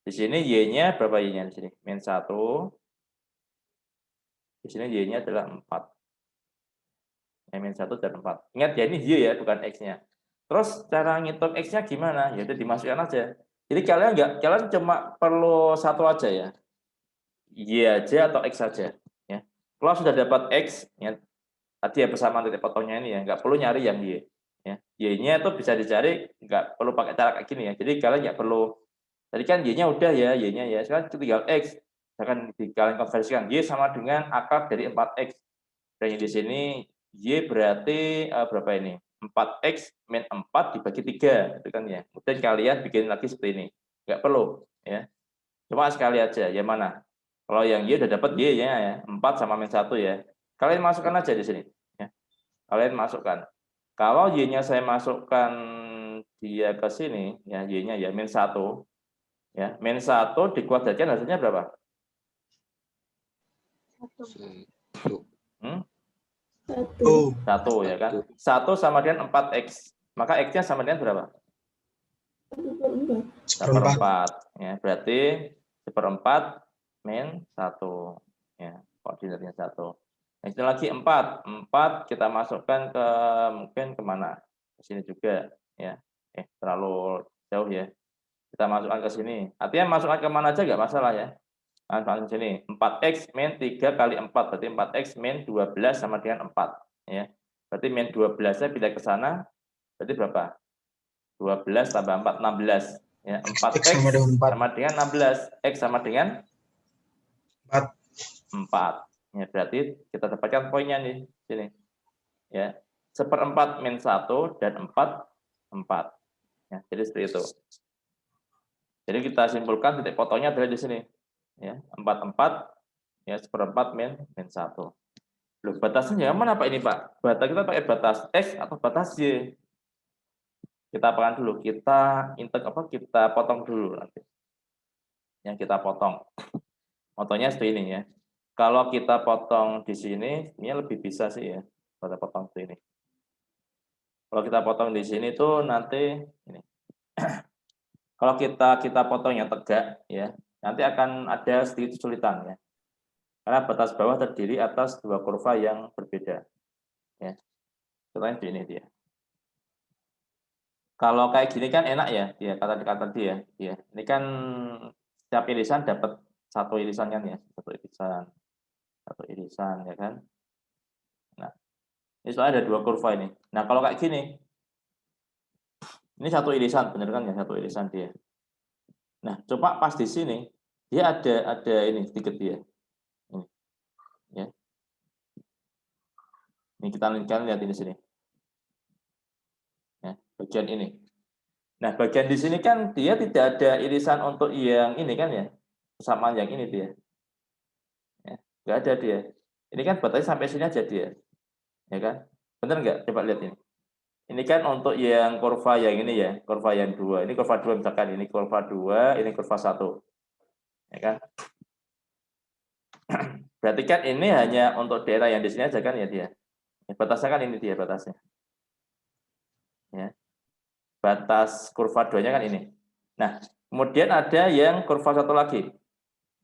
Di sini y-nya berapa y-nya di sini? Min 1. Di sini y-nya adalah 4. Ya, min 1 dan 4. Ingat ya, ini y ya, bukan x-nya. Terus cara ngitung x-nya gimana? Ya udah dimasukkan aja. Jadi kalian cuma perlu satu aja ya. Y aja atau x saja ya. Kalau sudah dapat x ya, tadi ya persamaan titik potongnya ini ya, nggak perlu nyari yang y ya. Y-nya itu bisa dicari, nggak perlu pakai cara kayak gini ya. Jadi kalian nggak perlu, tadi kan y-nya udah ya, y-nya ya, sekarang tinggal x. Misalkan kalian konversikan y sama dengan akar dari 4x. Dan di sini y berarti berapa ini? 4x min 4 dibagi 3 itu kan ya. Kemudian kalian bikin lagi seperti ini. Nggak perlu ya. Cuma sekali aja, yang mana? Kalau yang y udah dapat y-nya ya, 4 sama min 1 ya. Kalian masukkan aja di sini ya. Kalian masukkan. Kalau y-nya saya masukkan dia ke sini ya, y-nya ya min 1. Ya, min 1 dikuadratkan hasilnya berapa? 1. Hmm? 1 1. ya kan? 1 sama dengan 4x. Maka x-nya sama dengan berapa? 1/4. Ya, berarti 1/4 min 1. Ya, koordinatnya 1. Nah, itu lagi 4. 4 kita masukkan ke mungkin kemana? Ke sini juga ya. Terlalu jauh ya. Kita masukkan ke sini. Artinya masukkan ke mana aja nggak masalah ya. Masukkan ke sini. 4x min 3 kali 4. Berarti 4x min 12 sama dengan 4. Ya. Berarti min 12-nya pindah ke sana. Berarti berapa? 12 tambah 4, 16. Ya, 4x sama dengan 4. sama dengan 16. X sama dengan 4. 4. Ya, berarti kita dapatkan poinnya nih. Sini. Ya. 1/4 min 1 dan 4, 4. Ya, jadi seperti itu. Jadi kita simpulkan titik potongnya adalah di sini. Ya, 4/4 ya 1/4 min 1. Loh, batasnya yang mana Pak ini Pak? Batas kita pakai batas X atau batas Y? Kita apakan dulu? Kita kita potong dulu nanti. Yang kita potong. Potongnya seperti ini ya. Kalau kita potong di sini, ini lebih bisa sih ya. Kita potong seperti ini. Kalau kita potong di sini tuh nanti ini. Kalau kita potong yang tegak ya, nanti akan ada sedikit kesulitan ya. Karena batas bawah terdiri atas dua kurva yang berbeda. Ya. Contohnya di ini dia. Kalau kayak gini kan enak ya, dia kata dia. Ini kan setiap irisan dapat satu irisan kan ya, satu irisan ya kan. Nah, ini soalnya ada dua kurva ini. Nah, kalau kayak gini, ini satu irisan, bener kan ya, satu irisan dia. Nah, coba pas di sini dia ada ini sedikit dia. Ini, ya. Ini kita lihat ini sini. Ya, bagian ini. Nah, bagian di sini kan dia tidak ada irisan untuk yang ini kan ya, persamaan yang ini dia. Ya, nggak ada dia. Ini kan batasnya sampai sini aja dia, ya kan? Bener nggak? Coba lihat ini. Ini kan untuk yang kurva yang ini ya, kurva yang 2. Ini kurva 2 misalkan, ini kurva 2, ini kurva 1. Ya kan? Berarti kan ini hanya untuk daerah yang di sini aja kan ya dia. Ya, batasnya kan ini dia batasnya. Ya. Batas kurva 2-nya kan ini. Nah, kemudian ada yang kurva 1 lagi.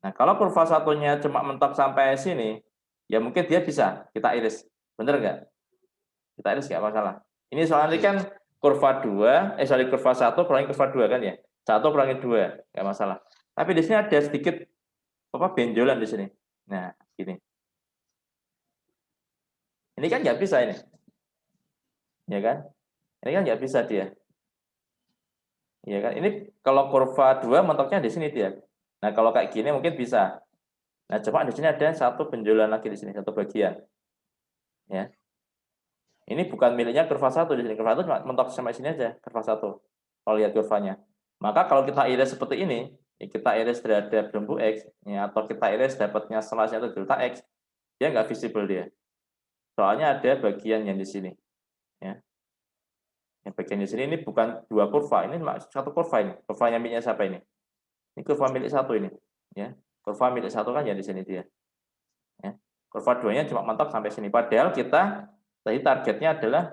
Nah, kalau kurva 1-nya cuma mentok sampai sini, ya mungkin dia bisa kita iris. Bener nggak? Kita iris nggak masalah. Ini soalnya kan kurva 2, kurva 1 kurangi kurva 2 kan ya. 1 kurangi 2, nggak masalah. Tapi di sini ada sedikit benjolan di sini. Nah, gini. Ini kan nggak bisa ini. Ya kan? Ini kan nggak bisa dia. Ya kan? Ini kalau kurva 2 mentoknya di sini dia. Nah, kalau kayak gini mungkin bisa. Nah, coba di sini ada satu benjolan lagi di sini, satu bagian. Ya. Ini bukan miliknya kurva 1 di sini. Kurva 1 cuma mentok sampai sini aja, kurva 1. Kalau lihat kurvanya. Maka kalau kita iris seperti ini, ya kita iris terhadap belenggu X, ya, atau kita iris dapatnya slashnya itu delta X, dia nggak visible dia. Soalnya ada bagian yang di sini. Ya. Yang bagian di sini ini bukan dua kurva, ini cuma satu kurva ini. Kurvanya miliknya siapa ini? Ini kurva milik 1 ini. Ya. Kurva milik 1 kan ya di sini dia. Ya. Kurva 2-nya cuma mentok sampai sini. Padahal kita tadi targetnya adalah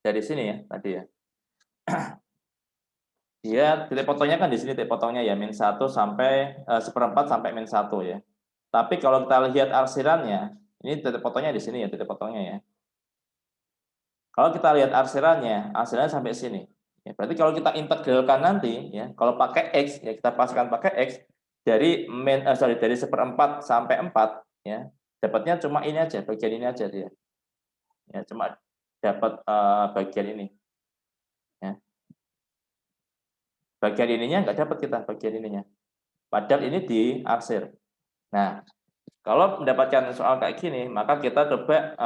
dari sini ya tadi ya. Dia titik potongnya kan di sini titik potongnya ya min 1 sampai 1/4 sampai min 1 ya. Tapi kalau kita lihat arsirannya, ini titik potongnya di sini ya titik potongnya ya. Kalau kita lihat arsirannya sampai sini. Ya, berarti kalau kita integralkan nanti ya, kalau pakai X ya kita paskan pakai X dari dari 1/4 sampai 4 ya, dapatnya cuma ini aja, bagian ini aja dia. Ya, cuma dapat bagian ini. Ya. Bagian ininya nggak dapat kita bagian ininya. Padahal ini diarsir. Nah, kalau mendapatkan soal kayak gini, maka kita coba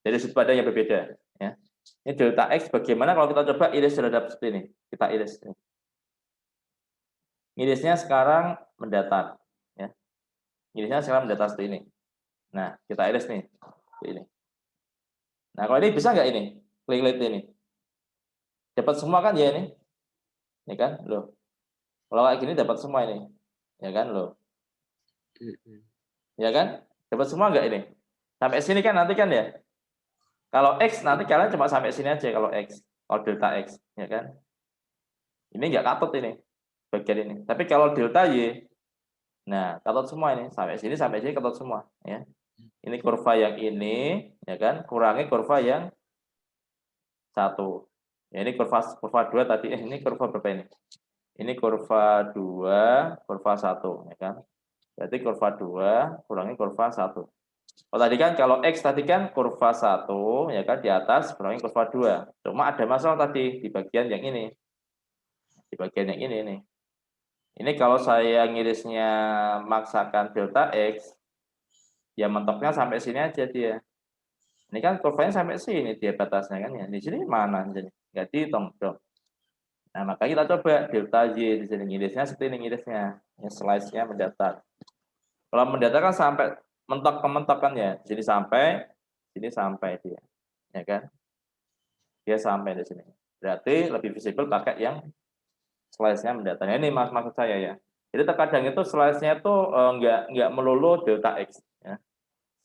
dari sudut pandang yang berbeda. Ya. Ini delta X bagaimana kalau kita coba iris terhadap seperti ini. Kita iris. Irisnya sekarang mendatar. Ya. Irisnya sekarang mendatar seperti ini. Nah, kita iris nih. Seperti ini. Nah, kalau ini bisa nggak ini? Klik ini. Dapat semua kan ya ini? Ya kan? Loh. Kalau kayak gini dapat semua ini. Ya kan? Loh. Ya kan? Dapat semua enggak ini? Sampai sini kan nanti kan ya. Kalau X nanti kalian cuma sampai sini aja kalau X. Kalau delta X, ya kan? Ini enggak katut ini. Bagian ini. Tapi kalau delta Y, nah katut semua ini. Sampai sini katut semua. Ya. Ini kurva yang ini, ya kan? Kurangi kurva yang 1. Ya, ini kurva 2 tadi. Ini kurva berapa ini? Ini kurva 2, kurva 1, ya kan? Berarti kurva 2 kurangi kurva 1. Oh, tadi kan kalau X tadi kan kurva 1, ya kan, di atas kurangi kurva 2. Cuma ada masalah tadi di bagian yang ini. Di bagian yang ini nih. Ini kalau saya ngirisnya maksakan delta X, ya mentoknya sampai sini aja dia. Ini kan kurvanya sampai sini dia batasnya kan ya. Di sini mana jadi? Enggak dihitung dong. Nah, maka kita coba delta Y di sini ngirisnya seperti ini ngirisnya. Ya, slice-nya mendatar. Kalau mendatar kan sampai mentok ke mentok kan ya. Sini sampai dia. Ya kan? Dia sampai di sini. Berarti lebih visible pakai yang slice-nya mendatar. Nah, ini maksud saya ya. Jadi terkadang itu slice-nya itu enggak melulu delta X ya.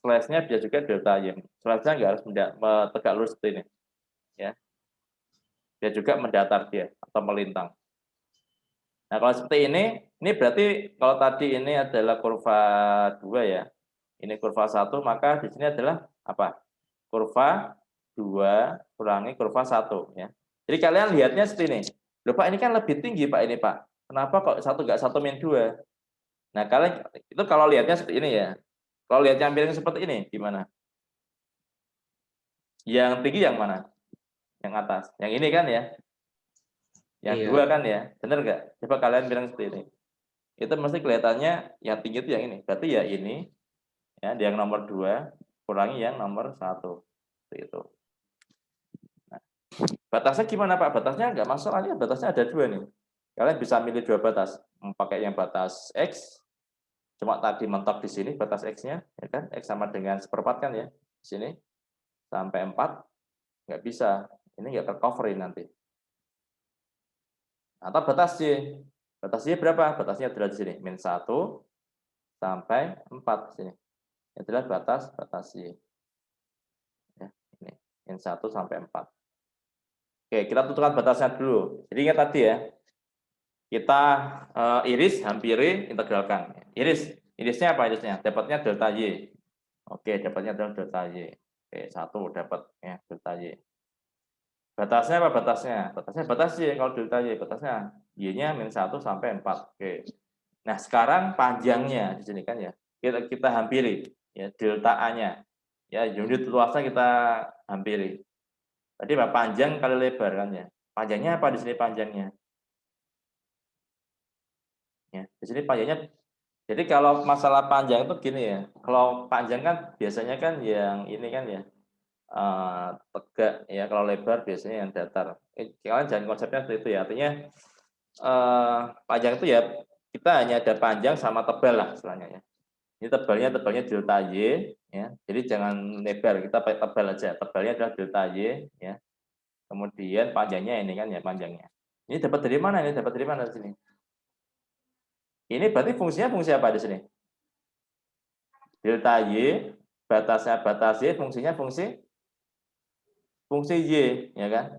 Slice-nya bisa juga delta Y. Slice-nya enggak harus tegak lurus seperti ini. Ya. Dia juga mendatar dia atau melintang. Nah, kalau seperti ini berarti kalau tadi ini adalah kurva 2 ya. Ini kurva 1, maka di sini adalah apa? Kurva 2 kurangi kurva 1 ya. Jadi kalian lihatnya seperti ini. Loh Pak, ini kan lebih tinggi Pak ini Pak. Kenapa kok 1 enggak 1 min 2? Nah, kalian itu kalau lihatnya seperti ini ya. Kalau lihat yang miring seperti ini gimana? Yang tinggi yang mana? Yang atas. Yang ini kan ya. Yang Iya. 2 kan ya. Benar enggak? Coba kalian bilang seperti ini. Itu mesti kelihatannya yang tinggi itu yang ini. Berarti ya ini ya, yang nomor 2 kurangi yang nomor 1. Seperti itu. Nah, batasnya gimana Pak? Batasnya enggak masalahnya, batasnya ada 2 nih. Kalian bisa milih 2 batas. Pakai yang batas X, cuma tadi mentok di sini batas X-nya, ya kan? X sama dengan 1/4 kan ya. Di sini sampai 4 enggak bisa. Ini enggak tercoverin nanti. Atau batas Y. Batas Y berapa? Batasnya adalah di sini, min 1 sampai 4 di sini. Ini adalah batas Y. Ya, ini min 1 sampai 4. Oke, kita tentukan batasnya dulu. Jadi ingat tadi ya. Kita iris, hampiri, integralkan. Irisnya apa irisnya? Dapatnya delta Y. Oke, dapatnya adalah delta Y. Oke, 1 dapat ya delta Y. Batasnya apa batasnya? Batasnya batas Y kalau delta Y. Batasnya Y-nya min 1 sampai 4. Oke. Nah, sekarang panjangnya di sini kan ya. Kita hampiri ya delta A-nya. Ya, unit luasnya kita hampiri. Tadi apa? Panjang kali lebar kan ya. Panjangnya apa di sini panjangnya? Ya, di sini panjangnya. Jadi kalau masalah panjang itu gini ya. Kalau panjang kan biasanya kan yang ini kan ya tegak ya. Kalau lebar biasanya yang datar. Kalian jangan konsepnya seperti itu ya. Artinya panjang itu ya kita hanya ada panjang sama tebal lah istilahnya ya. Ini tebalnya delta Y ya. Jadi jangan lebar, kita pakai tebal aja. Tebalnya adalah delta Y ya. Kemudian panjangnya ini kan ya panjangnya. Ini dapat dari mana? Ini dapat dari mana di sini? Ini berarti fungsinya fungsi apa di sini? Delta Y, batasnya batas Y, fungsinya fungsi Y, ya kan?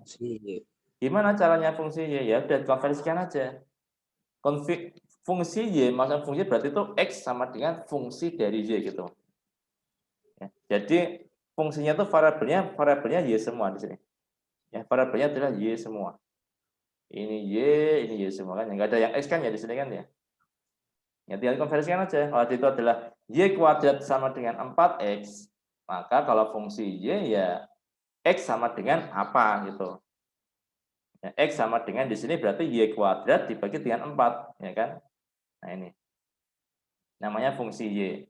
Gimana caranya fungsi Y? Ya udah konversikan aja. Fungsi Y, maksudnya fungsi berarti itu X sama dengan fungsi dari Y gitu. Ya, jadi fungsinya itu variabelnya Y semua di sini. Ya, variabelnya adalah Y semua. Ini Y semua kan. Enggak ada yang X kan ya di sini kan ya. Ya tinggal konversikan aja. Kalau itu adalah Y kuadrat sama dengan 4X, maka kalau fungsi Y ya X sama dengan apa gitu. Ya, X sama dengan di sini berarti Y kuadrat dibagi dengan 4, ya kan? Nah ini. Namanya fungsi Y.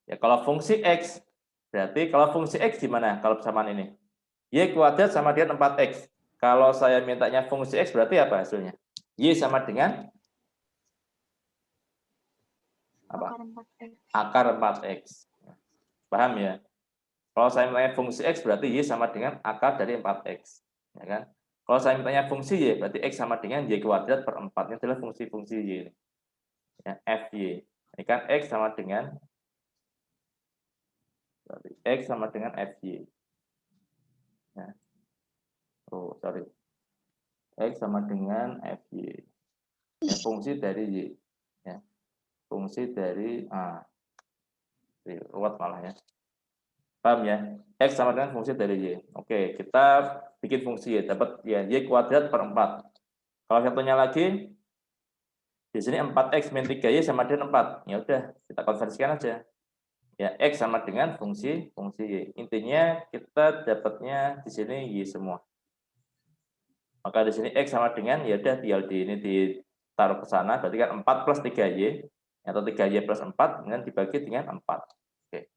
Ya kalau fungsi X, berarti kalau fungsi X gimana kalau persamaan ini? Y kuadrat sama dengan 4X. Kalau saya mintanya fungsi X berarti apa hasilnya? Y sama dengan apa? Akar 4X. Paham ya? Kalau saya mintanya fungsi X berarti Y sama dengan akar dari 4X. Ya kan? Kalau saya mintanya fungsi Y, berarti X sama dengan Y kuadrat per 4. Ini adalah fungsi-fungsi Y. Ya, FY. Ini kan X sama dengan X sama dengan FY. Ya. Oh, sorry. X sama dengan FY. Ya, fungsi dari Y. Ya. Fungsi dari ruwet malah ya. Paham ya? X sama dengan fungsi dari Y. Oke, kita bikin fungsi Y. Dapat ya Y kuadrat per 4. Kalau satunya lagi, di sini 4X min 3Y sama dengan 4. Ya udah, kita konversikan aja. Ya, X sama dengan fungsi Y. Intinya kita dapatnya di sini Y semua. Maka di sini X sama dengan, ya udah tinggal ini ditaruh ke sana, berarti kan 4 plus 3Y, atau 3Y plus 4, dengan dibagi dengan 4. Oke.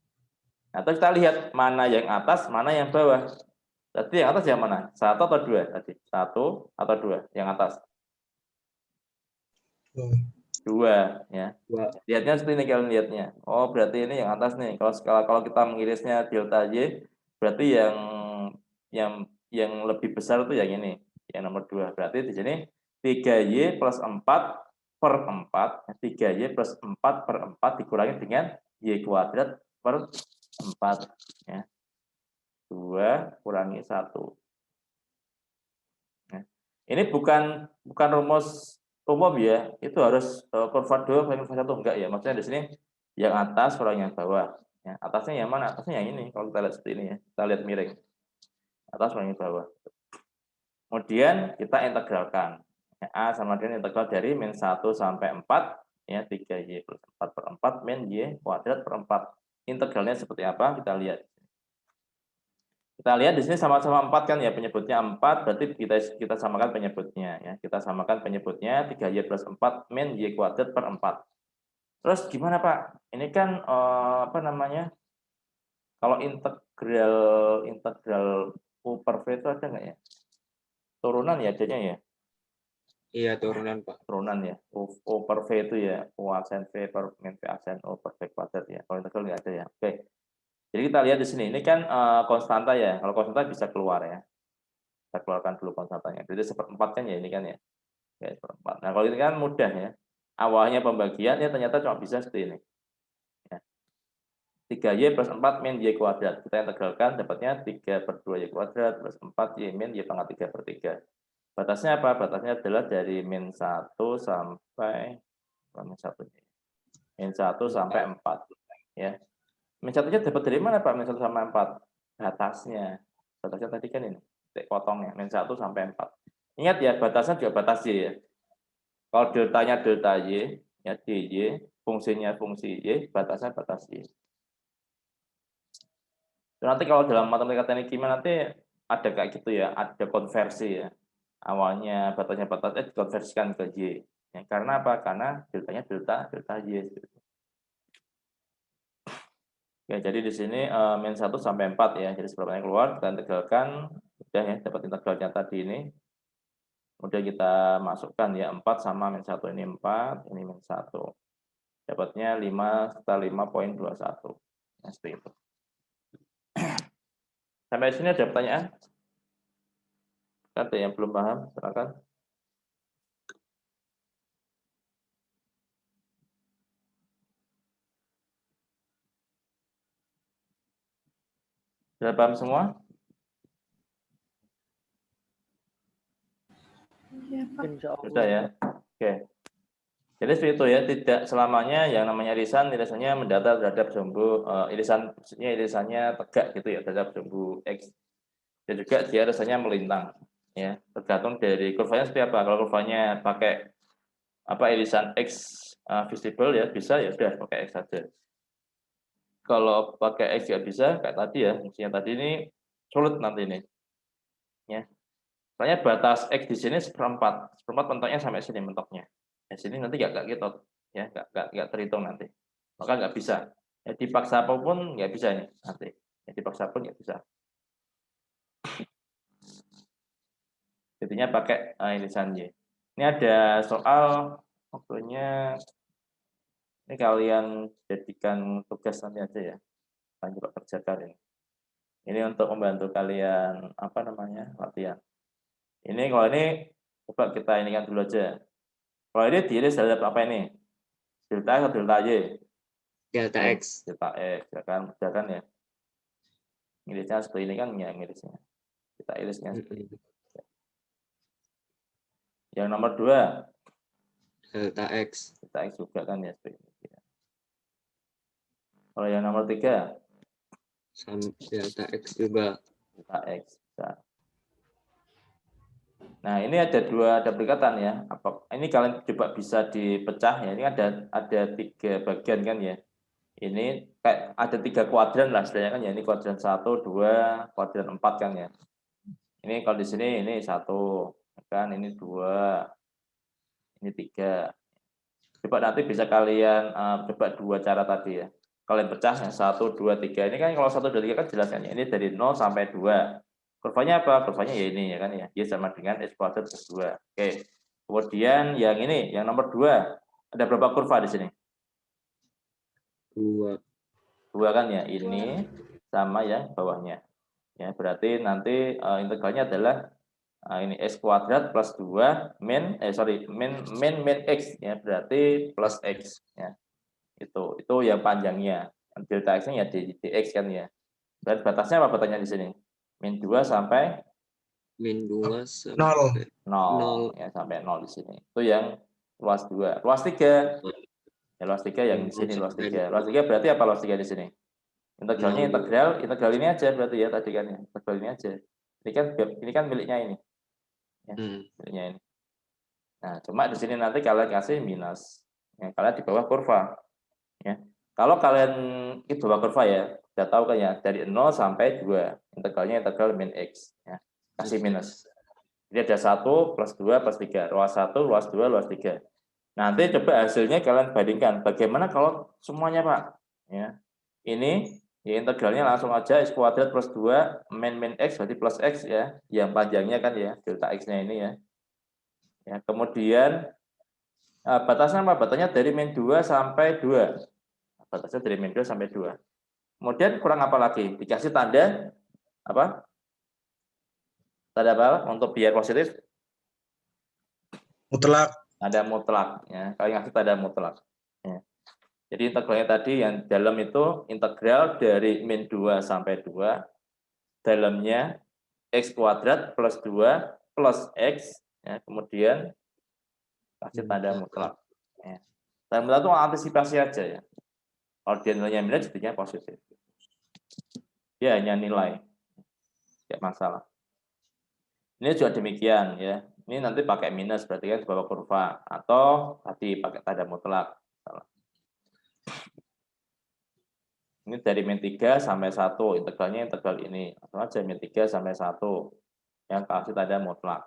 Nah, terus kita lihat mana yang atas, mana yang bawah. Tadi yang atas yang mana? 1 atau 2 tadi? 1 atau 2 yang atas? 2 ya. Lihatnya seperti ini kalian lihatnya. Oh, berarti ini yang atas nih. Kalau kita mengirisnya delta Y, berarti yang lebih besar itu yang ini, yang nomor 2. Berarti di sini 3Y plus 4 per 4, 3Y plus 4 per 4 dikurangi dengan Y kuadrat per 4 ya. 2 kurangi 1. Nah, ini bukan rumus umum ya, itu harus kurva 2 kurang kurva 1 enggak ya. Maksudnya di sini yang atas kurang yang bawah. Ya, atasnya yang mana? Atasnya yang ini. Kalau kita lihat seperti ini ya, kita lihat miring. Atas kurang yang bawah. Kemudian kita integralkan. Ya, A sama dengan integral dari min 1 sampai 4 ya 3Y plus 4 per 4 min Y kuadrat per 4. Integralnya seperti apa? Kita lihat. Kita lihat di sini sama-sama 4 kan ya, penyebutnya 4, berarti kita samakan penyebutnya ya. Kita samakan penyebutnya 3Y plus 4 min Y kuadrat per 4. Terus gimana Pak? Ini kan apa namanya? Kalau integral U per V itu ada nggak ya? Turunan ya adanya ya? Iya, turunan, Pak. Turunan ya. U per V itu ya, U aksen V per min V aksen U per V kuadrat ya. Kalau integral nggak ada ya. Oke. Jadi kita lihat di sini, ini kan konstanta ya. Kalau konstanta bisa keluar ya. Kita keluarkan dulu konstantanya. Jadi seperempat kan ya ini kan ya. Ya, seperempat. Nah kalau ini kan mudah ya. Awalnya pembagian ya ternyata cuma bisa seperti ini. Ya. 3Y plus 4 min Y kuadrat. Kita integralkan dapatnya 3 per 2Y kuadrat plus 4Y min Y pangkat 3 per 3. Batasnya apa? Batasnya adalah dari min 1 sampai min 1 sampai 4. Ya. Min 1-nya dapat dari mana Pak? Min 1 sampai 4. Batasnya. Batasnya tadi kan ini. Titik potongnya. Min 1 sampai 4. Ingat ya, batasnya juga batas Y ya. Kalau deltanya delta Y, ya DY, fungsinya fungsi Y, batasnya batas Y. Nanti kalau dalam matematika teknik kimia nanti ada kayak gitu ya, ada konversi ya. Awalnya batasnya batas dikonversikan ke Y. Ya, karena apa? Karena deltanya delta Y. Ya, jadi di sini min 1 sampai 4 ya. Jadi seberapa yang keluar kita integralkan, udah ya dapat integralnya tadi ini. Kemudian kita masukkan ya 4 sama min 1 ini 4, ini min 1. Dapatnya 5 sekitar 5,21. Ya, seperti itu. Sampai sini ada pertanyaan? Ada yang belum paham? Silakan. Sudah paham semua? Sudah ya. Oke. Jadi seperti itu ya, tidak selamanya yang namanya irisannya mendatar terhadap sumbu irisannya tegak gitu ya terhadap sumbu X. Dan juga dia rasanya melintang ya, tergantung dari kurvanya seperti apa. Kalau kurvanya pakai irisan X visible ya bisa ya sudah pakai X saja. Kalau pakai X nggak bisa kayak tadi ya, fungsinya tadi ini sulit nanti ini. Ya. Soalnya batas X di sini seperempat mentoknya sampai sini mentoknya. Di sini nanti nggak gitu ya, nggak terhitung nanti. Maka nggak bisa. Ya, dipaksa apapun nggak bisa ini nanti. Ya, dipaksa pun nggak bisa. Jadinya pakai irisan Y. Ini ada soal waktunya. Ini kalian jadikan tugas nanti aja ya. Kalian coba kerjakan ini. Ini untuk membantu kalian latihan. Ini kalau ini coba kita ini kan dulu aja. Kalau ini diiris terhadap apa ini? Delta X atau delta Y? Delta Oke, X. delta X, ya kan ya. Irisnya seperti ini kan ya irisnya. Kita irisnya seperti ini. Yang nomor 2, Delta X. delta X juga kan ya seperti ini. Ya. Kalau yang nomor 3, Sama delta X juga. delta X. Bisa. Nah, ini ada pendekatan ya. Ini kalian coba bisa dipecah ya. Ini ada 3 bagian kan ya. Ini kayak ada 3 kuadran lah istilahnya kan ya. Ini kuadran 1, 2, kuadran 4 kan ya. Ini kalau di sini ini 1 kan, ini 2, ini 3. Coba nanti bisa kalian coba 2 cara tadi ya. Kalian pecah yang 1, 2, 3. Ini kan kalau 1, 2, 3 kan jelas kan ya. Ini dari 0 sampai 2. Kurvanya apa? Kurvanya ya ini ya kan ya. Y sama dengan X kuadrat plus 2. Oke. Kemudian yang ini, yang nomor 2. Ada berapa kurva di sini? 2. 2 kan ya. Ini sama yang bawahnya. Ya, berarti nanti integralnya adalah ini X kuadrat plus 2 min X ya, berarti plus X ya. Itu yang panjangnya. Delta X-nya ya dx kan ya. Berarti batasnya apa batasnya di sini? Min 2 sampai Min 2 sampai 0 ya, sampai 0 di sini. Itu yang luas 2. Luas 3. Ya, luas 3 yang di sini luas 3. Luas 3 berarti apa luas 3 di sini? Integralnya integral ini aja berarti ya tadi kan ya. Integral ini aja. Ini kan miliknya ini. Ya, miliknya ini. Nah, cuma di sini nanti kalian kasih minus. Ya, kalian di bawah kurva. Ya. Kalau kalian di bawah kurva ya, sudah tahu kan ya, dari 0 sampai 2. Integralnya integral min X. Ya. Kasih minus. Jadi ada 1 plus 2 plus 3. Luas 1, luas 2, luas 3. Nanti coba hasilnya kalian bandingkan. Bagaimana kalau semuanya, Pak? Ya. Ini ya integralnya langsung aja X kuadrat plus 2 min X berarti plus X ya. Yang panjangnya kan ya, delta X-nya ini ya. Ya, kemudian batasnya apa? Batasnya dari min 2 sampai 2. Batasnya dari min 2 sampai 2. Kemudian kurang apa lagi? Dikasih tanda apa? Tanda apa? Untuk biar positif? Mutlak. Tanda mutlak. Ya. Kalian ngasih tanda mutlak. Ya. Jadi integralnya tadi yang dalam itu integral dari min 2 sampai 2. Dalamnya X kuadrat plus 2 plus X. Ya. Kemudian kasih tanda mutlak. Ya. Tanda mutlak itu antisipasi aja ya. Kalau dia nilainya minus, jadinya positif. Dia hanya nilai. Tidak masalah. Ini juga demikian ya. Ini nanti pakai minus, berarti kan di bawah kurva. Atau tadi pakai tanda mutlak. Ini dari min 3 sampai 1. Integralnya integral ini. Atau aja min 3 sampai 1. Yang kasih tanda mutlak.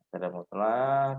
Tanda mutlak.